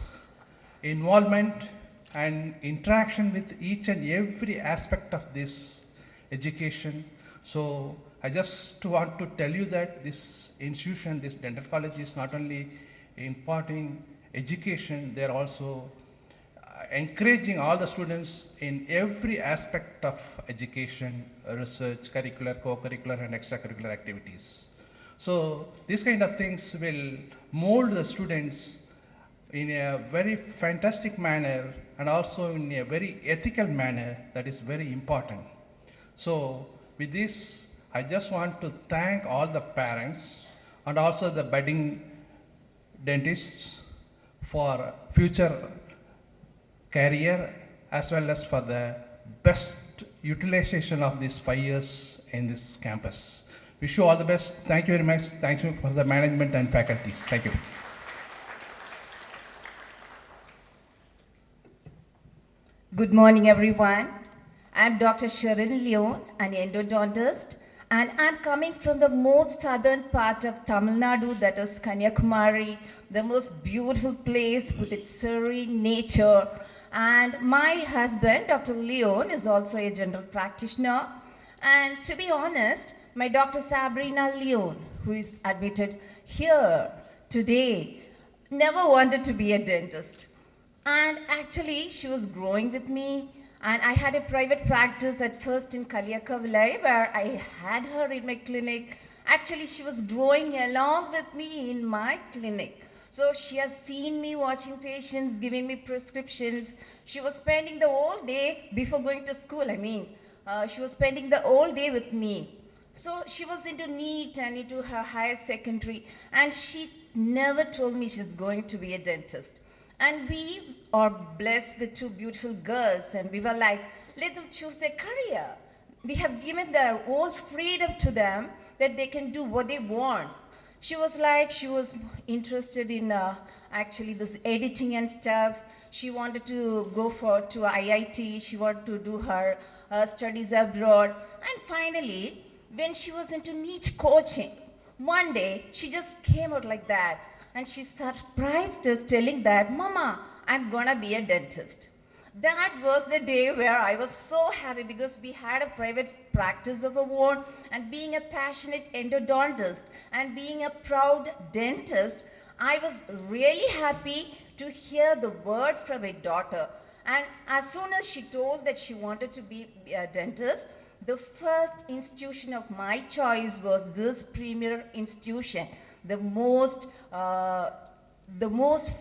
involvement and interaction with each and every aspect of this education. So I just want to tell you that this institution, this dental college, is not only imparting education, they are also encouraging all the students in every aspect of education, research, curricular, co-curricular, and extracurricular activities. So these kind of things will mold the students in a very fantastic manner and also in a very ethical manner that is very important. So with this, I just want to thank all the parents and also the budding dentists for future career as well as for the best utilization of these 5 years in this campus. Wish you all the best. Thank you very much. Thank you for the management and faculties. Thank you. Good morning, everyone. I'm Dr. Sharon Leon, an endodontist, and I'm coming from the most southern part of Tamil Nadu, that is Kanyakumari, the most beautiful place with its serene nature. And my husband, Dr. Leon, is also a general practitioner. And to be honest, my Dr. Sabrina Leon, who is admitted here today, never wanted to be a dentist. And actually, she was growing with me, and I had a private practice at first in Kaliyakavilai, where I had her in my clinic. Actually, she was growing along with me in my clinic. So she has seen me watching patients, giving me prescriptions. She was spending the whole day before going to school. She was spending the whole day with me. So she was into NEET and into her higher secondary, and she never told me she's going to be a dentist. And we are blessed with two beautiful girls, and we were like, let them choose their career. We have given their whole freedom to them that they can do what they want. She was interested in actually this editing and stuff. She wanted to go to IIT. She wanted to do her studies abroad. And finally, when she was into niche coaching, one day she just came out like that. And she surprised us telling that, Mama, I'm gonna be a dentist. That was the day where I was so happy, because we had a private practice of our own, and being a passionate endodontist and being a proud dentist, I was really happy to hear the word from a daughter. And as soon as she told that she wanted to be a dentist, the first institution of my choice was this premier institution, the most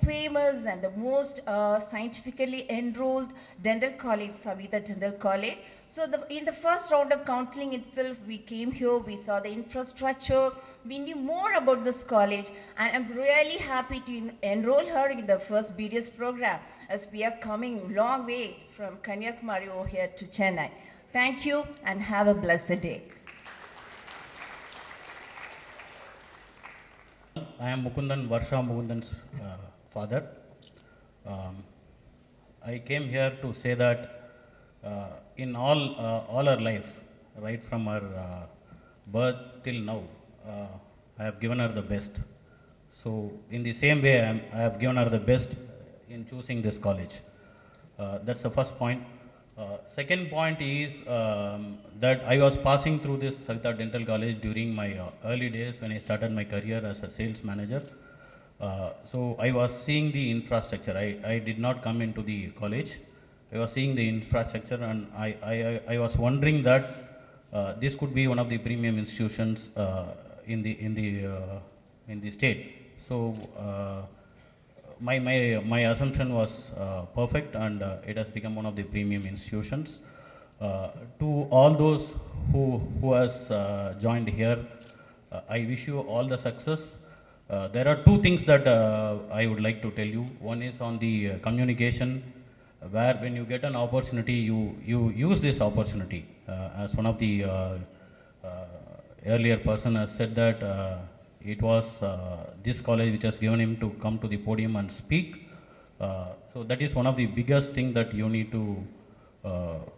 famous and the most scientifically enrolled dental college, Savita Dental College. So in the first round of counseling itself, we came here, we saw the infrastructure, we knew more about this college, and I'm really happy to enroll her in the first BDS program, as we are coming long way from Kanyakumari over here to Chennai. Thank you and have a blessed day. I am Mukundan, Varsha Mukundan's father. I came here to say that in all our life, right from her birth till now, I have given her the best. So in the same way, I have given her the best in choosing this college. That's the first point. Second point is that I was passing through this Savita Dental College during my early days when I started my career as a sales manager. So I was seeing the infrastructure. I did not come into the college. I was seeing the infrastructure, and I was wondering that this could be one of the premium institutions in the state. So my assumption was perfect, and it has become one of the premium institutions. To all those who has joined here, I wish you all the success. There are two things that I would like to tell you. One is on the communication, where when you get an opportunity, you use this opportunity. As one of the earlier person has said that it was this college which has given him to come to the podium and speak. So that is one of the biggest thing that you need to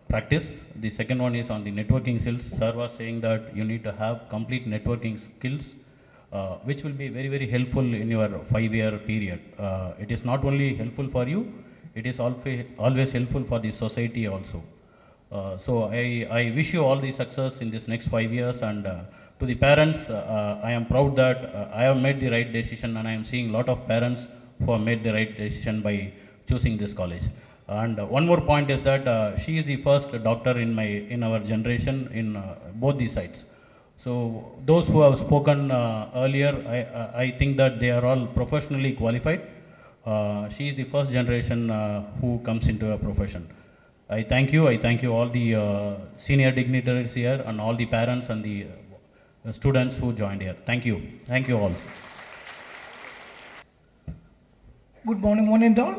practice. The second one is on the networking skills. Sir was saying that you need to have complete networking skills, which will be very, very helpful in your 5-year period. It is not only helpful for you, it is always helpful for the society also. So I wish you all the success in this next 5 years, and to the parents, I am proud that I have made the right decision, and I am seeing a lot of parents who have made the right decision by choosing this college. And one more point is that she is the first doctor in our generation in both the sides. So those who have spoken earlier, I think that they are all professionally qualified. She is the first generation who comes into a profession. I thank you all the senior dignitaries here, and all the parents and the students who joined here. Thank you all. Good morning, one and all,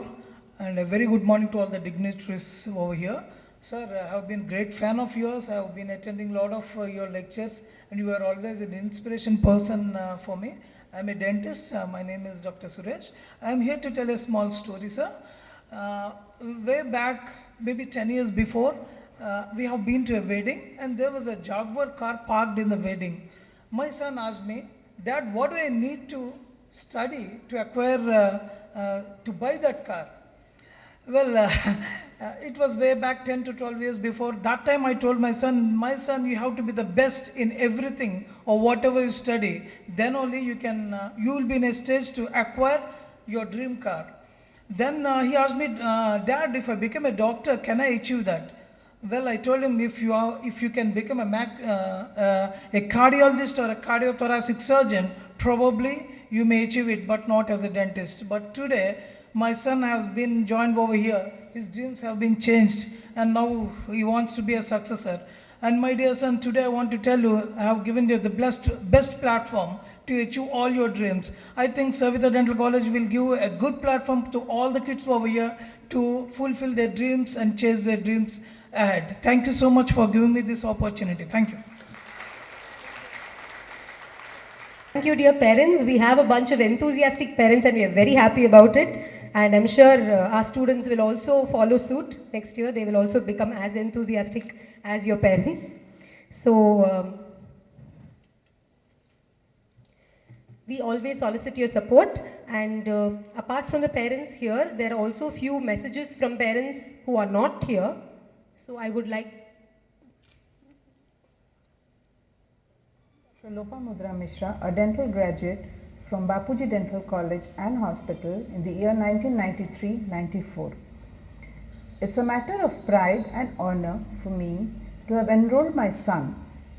and a very good morning to all the dignitaries over here. Sir, I have been great fan of yours. I have been attending a lot of your lectures, and you are always an inspiration person for me. I'm a dentist. My name is Dr. Suresh. I'm here to tell a small story, sir. Way back, maybe 10 years before, we have been to a wedding, and there was a Jaguar car parked in the wedding. My son asked me, Dad, what do I need to study to acquire, to buy that car? Well, it was way back 10 to 12 years before. That time I told my son, you have to be the best in everything or whatever you study. Then only you will be in a stage to acquire your dream car. Then he asked me, Dad, if I become a doctor, can I achieve that? Well, I told him, if you can become a cardiologist or a cardiothoracic surgeon, probably you may achieve it, but not as a dentist. But today, my son has been joined over here. His dreams have been changed, and now he wants to be a successor. And my dear son, today I want to tell you, I have given you the best platform to achieve all your dreams. I think Savitha Dental College will give a good platform to all the kids over here to fulfill their dreams and chase their dreams ahead. Thank you so much for giving me this opportunity. Thank you. Thank you, dear parents. We have a bunch of enthusiastic parents, and we are very happy about it. And I'm sure our students will also follow suit next year. They will also become as enthusiastic as your parents. So, we always solicit your support. And apart from the parents here, there are also a few messages from parents who are not here. So, I would like Lopamudra Mishra, a dental graduate from Bapuji Dental College and Hospital in the year 1993-94. It's a matter of pride and honor for me to have enrolled my son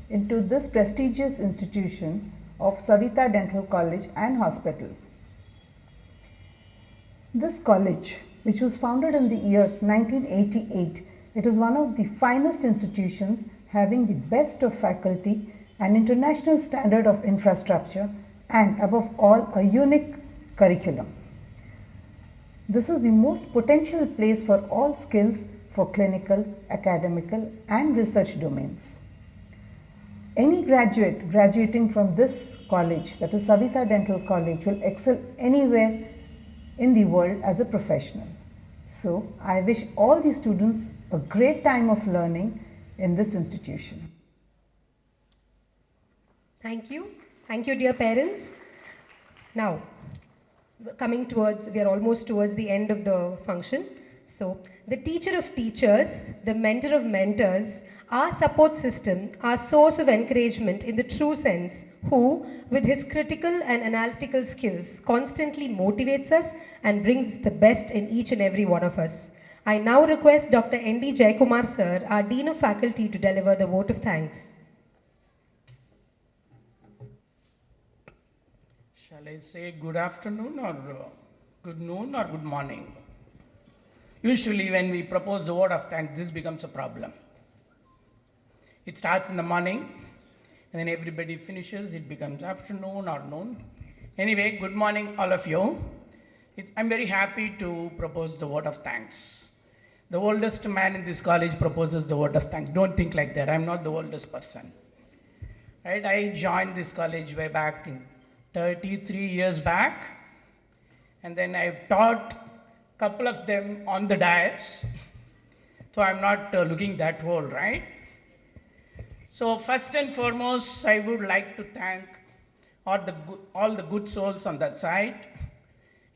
into this prestigious institution of Savitha Dental College and Hospital. This college, which was founded in the year 1988, it is one of the finest institutions having the best of faculty, an international standard of infrastructure, and above all, a unique curriculum. This is the most potential place for all skills for clinical, academical, and research domains. Any graduate graduating from this college, that is Savitha Dental College, will excel anywhere in the world as a professional. So, I wish all the students a great time of learning in this institution. Thank you. Thank you, dear parents. Now, we are almost towards the end of the function. So, the teacher of teachers, the mentor of mentors, our support system, our source of encouragement in the true sense, who, with his critical and analytical skills, constantly motivates us and brings the best in each and every one of us. I now request Dr. N.D. Jayakumar sir, our Dean of Faculty, to deliver the vote of thanks. Shall I say good afternoon or good noon or good morning? Usually when we propose the word of thanks, this becomes a problem. It starts in the morning and then everybody finishes, it becomes afternoon or noon. Anyway, good morning all of you. I'm very happy to propose the word of thanks. The oldest man in this college proposes the word of thanks. Don't think like that, I'm not the oldest person. Right? I joined this college way back in 33 years back, and then I've taught a couple of them on the dais, so I'm not looking that old, right? So first and foremost, I would like to thank all the good souls on that side.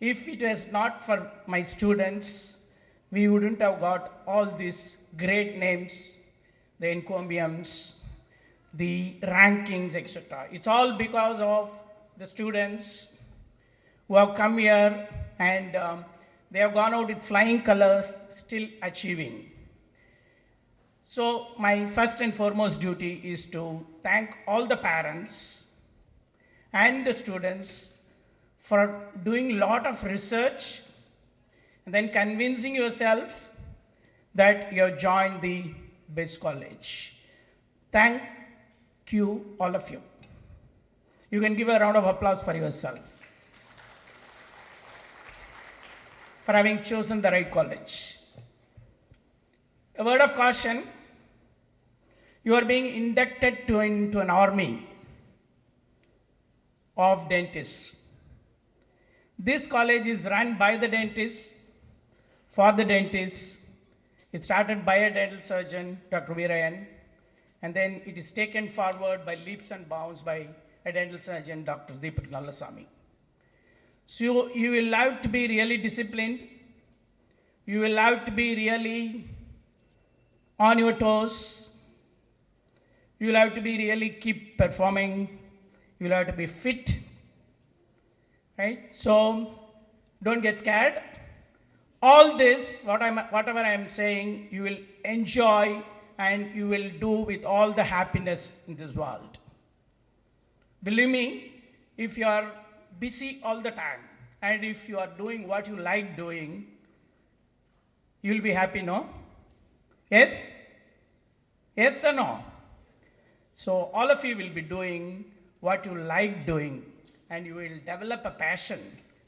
If it was not for my students, we wouldn't have got all these great names, the encomiums, the rankings, etc. It's all because of the students who have come here and they have gone out with flying colors, still achieving. So my first and foremost duty is to thank all the parents and the students for doing a lot of research and then convincing yourself that you have joined the best college. Thank you, all of you. You can give a round of applause for yourself for having chosen the right college. A word of caution, you are being inducted into an army of dentists. This college is run by the dentists, for the dentists. It started by a dental surgeon, Dr. Veerayan, and then it is taken forward by leaps and bounds by a dental surgeon, Dr. Deepak Nallaswamy. So you will have to be really disciplined. You will have to be really on your toes. You will have to be really keep performing. You will have to be fit, right? So don't get scared. All this, whatever I am saying, you will enjoy and you will do with all the happiness in this world. Believe me, if you are busy all the time and if you are doing what you like doing, you will be happy, no? Yes? Yes or no? So all of you will be doing what you like doing and you will develop a passion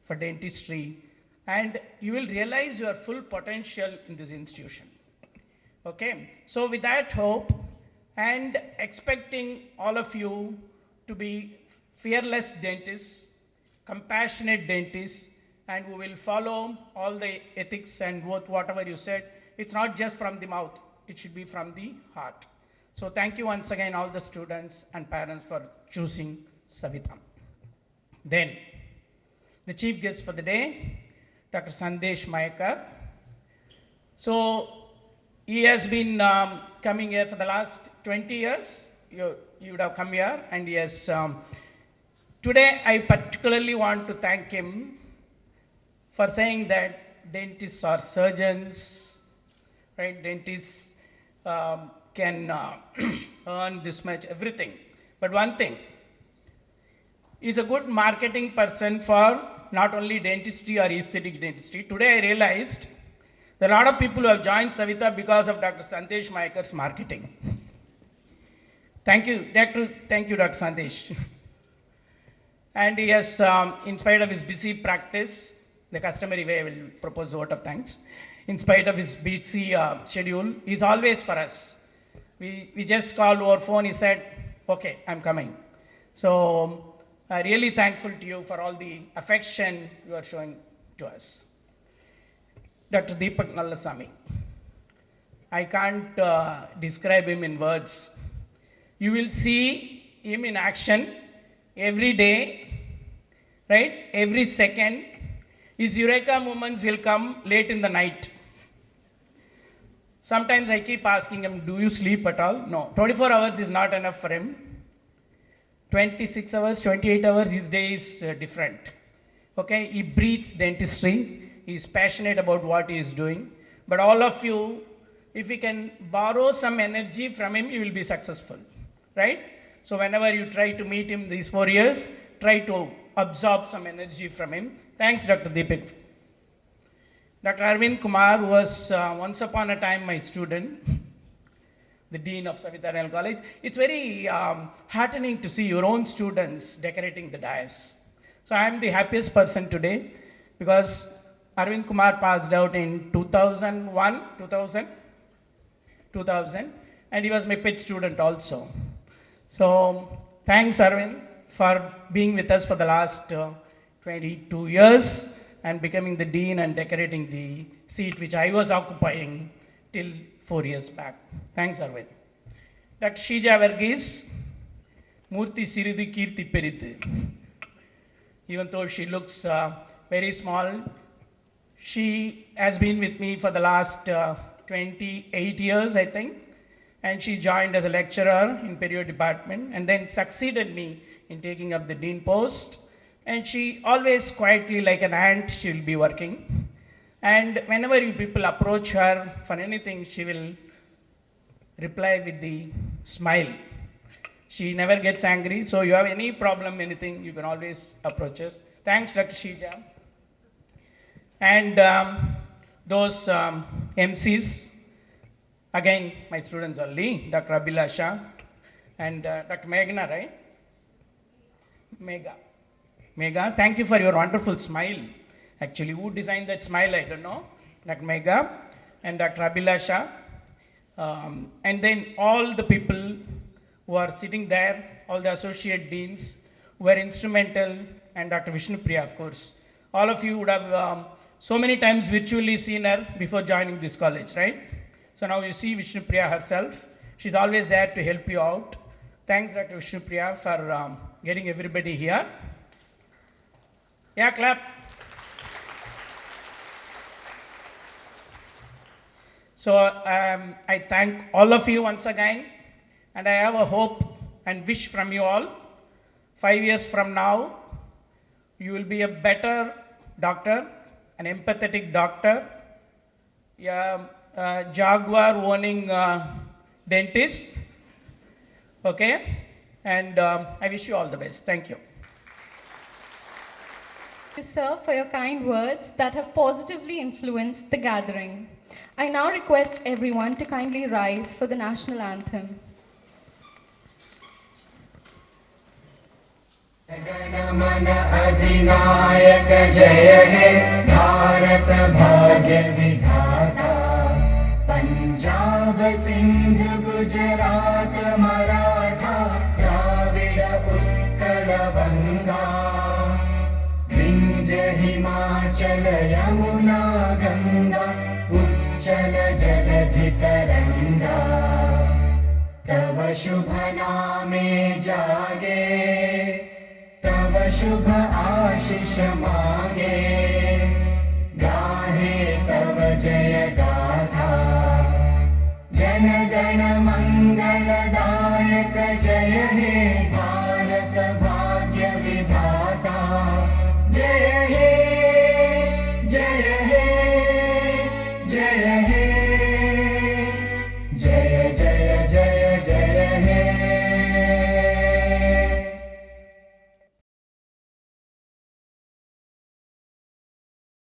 for dentistry and you will realize your full potential in this institution. Okay, so with that hope and expecting all of you to be fearless dentists, compassionate dentists, and who will follow all the ethics and whatever you said, it's not just from the mouth, it should be from the heart. So thank you once again all the students and parents for choosing Savita. Then, the chief guest for the day, Dr. Sandesh Mayekar. So, he has been coming here for the last 20 years. You would have come here and he has, today I particularly want to thank him for saying that dentists are surgeons, right? Dentists can earn this much, everything. But one thing, he's a good marketing person for not only dentistry or aesthetic dentistry. Today I realized there are a lot of people who have joined Savita because of Dr. Sandesh Mayekar's marketing. Thank you, Dr. Sandesh. And he has, in spite of his busy practice, the customary way I will propose a vote of thanks. In spite of his busy schedule, he's always for us. We just called over phone, he said, okay, I'm coming. So, I'm really thankful to you for all the affection you are showing to us. Dr. Deepak Nallaswamy. I can't describe him in words. You will see him in action every day, right? Every second. His eureka moments will come late in the night. Sometimes I keep asking him, do you sleep at all? No, 24 hours is not enough for him. 26 hours, 28 hours, his day is different. Okay, he breathes dentistry. He is passionate about what he is doing. But all of you, if you can borrow some energy from him, you will be successful, right? So whenever you try to meet him these 4 years, try to absorb some energy from him. Thanks, Dr. Deepak. Dr. Arvind Kumar was once upon a time my student, the Dean of Savita Dental College. It's very heartening to see your own students decorating the dais. So I am the happiest person today because Arvind Kumar passed out in 2000, and he was my pet student also. So thanks Arvind for being with us for the last 22 years and becoming the Dean and decorating the seat which I was occupying till 4 years back. Thanks Arvind. Dr. Shija Verghese, Murthy Siridi Kirti Perithu. Even though she looks very small, she has been with me for the last 28 years, I think. And she joined as a lecturer in perio department and then succeeded me in taking up the dean post. And she always quietly like an ant, she will be working. And whenever you people approach her for anything, she will reply with the smile. She never gets angry. So you have any problem, anything, you can always approach us. Thanks, Dr. Shija. And those MCs, again, my students only, Dr. Abhilasha and Dr. Meghna, right? Megha, thank you for your wonderful smile. Actually, who designed that smile, I don't know. Dr. Megha and Dr. Abhilasha. And then all the people who are sitting there, all the associate deans were instrumental, and Dr. Vishnu Priya, of course. All of you would have so many times virtually seen her before joining this college, right? So now you see Vishnu Priya herself. She's always there to help you out. Thanks, Dr. Vishnu Priya, for getting everybody here. Yeah, clap. So I thank all of you once again, and I have a hope and wish from you all. 5 years from now, you will be a better doctor, an empathetic doctor, Jaguar owning dentist. Okay? And I wish you all the best. Thank you. Thank you, sir, for your kind words that have positively influenced the gathering. I now request everyone to kindly rise for the national anthem. गणमन अधिनायक जय हे भारत भाग्य विधाता पंजाब सिंध गुजरात मराठा द्राविड उत्कल बंगा विंध्य हिमाचल यमुना गंगा उच्चल जलधि तरंगा तव शुभ नामे जागे तव शुभ आशीष मागे गाहे तव जय गाथा जन गण मंगलदायक जय हे भारत भाग्य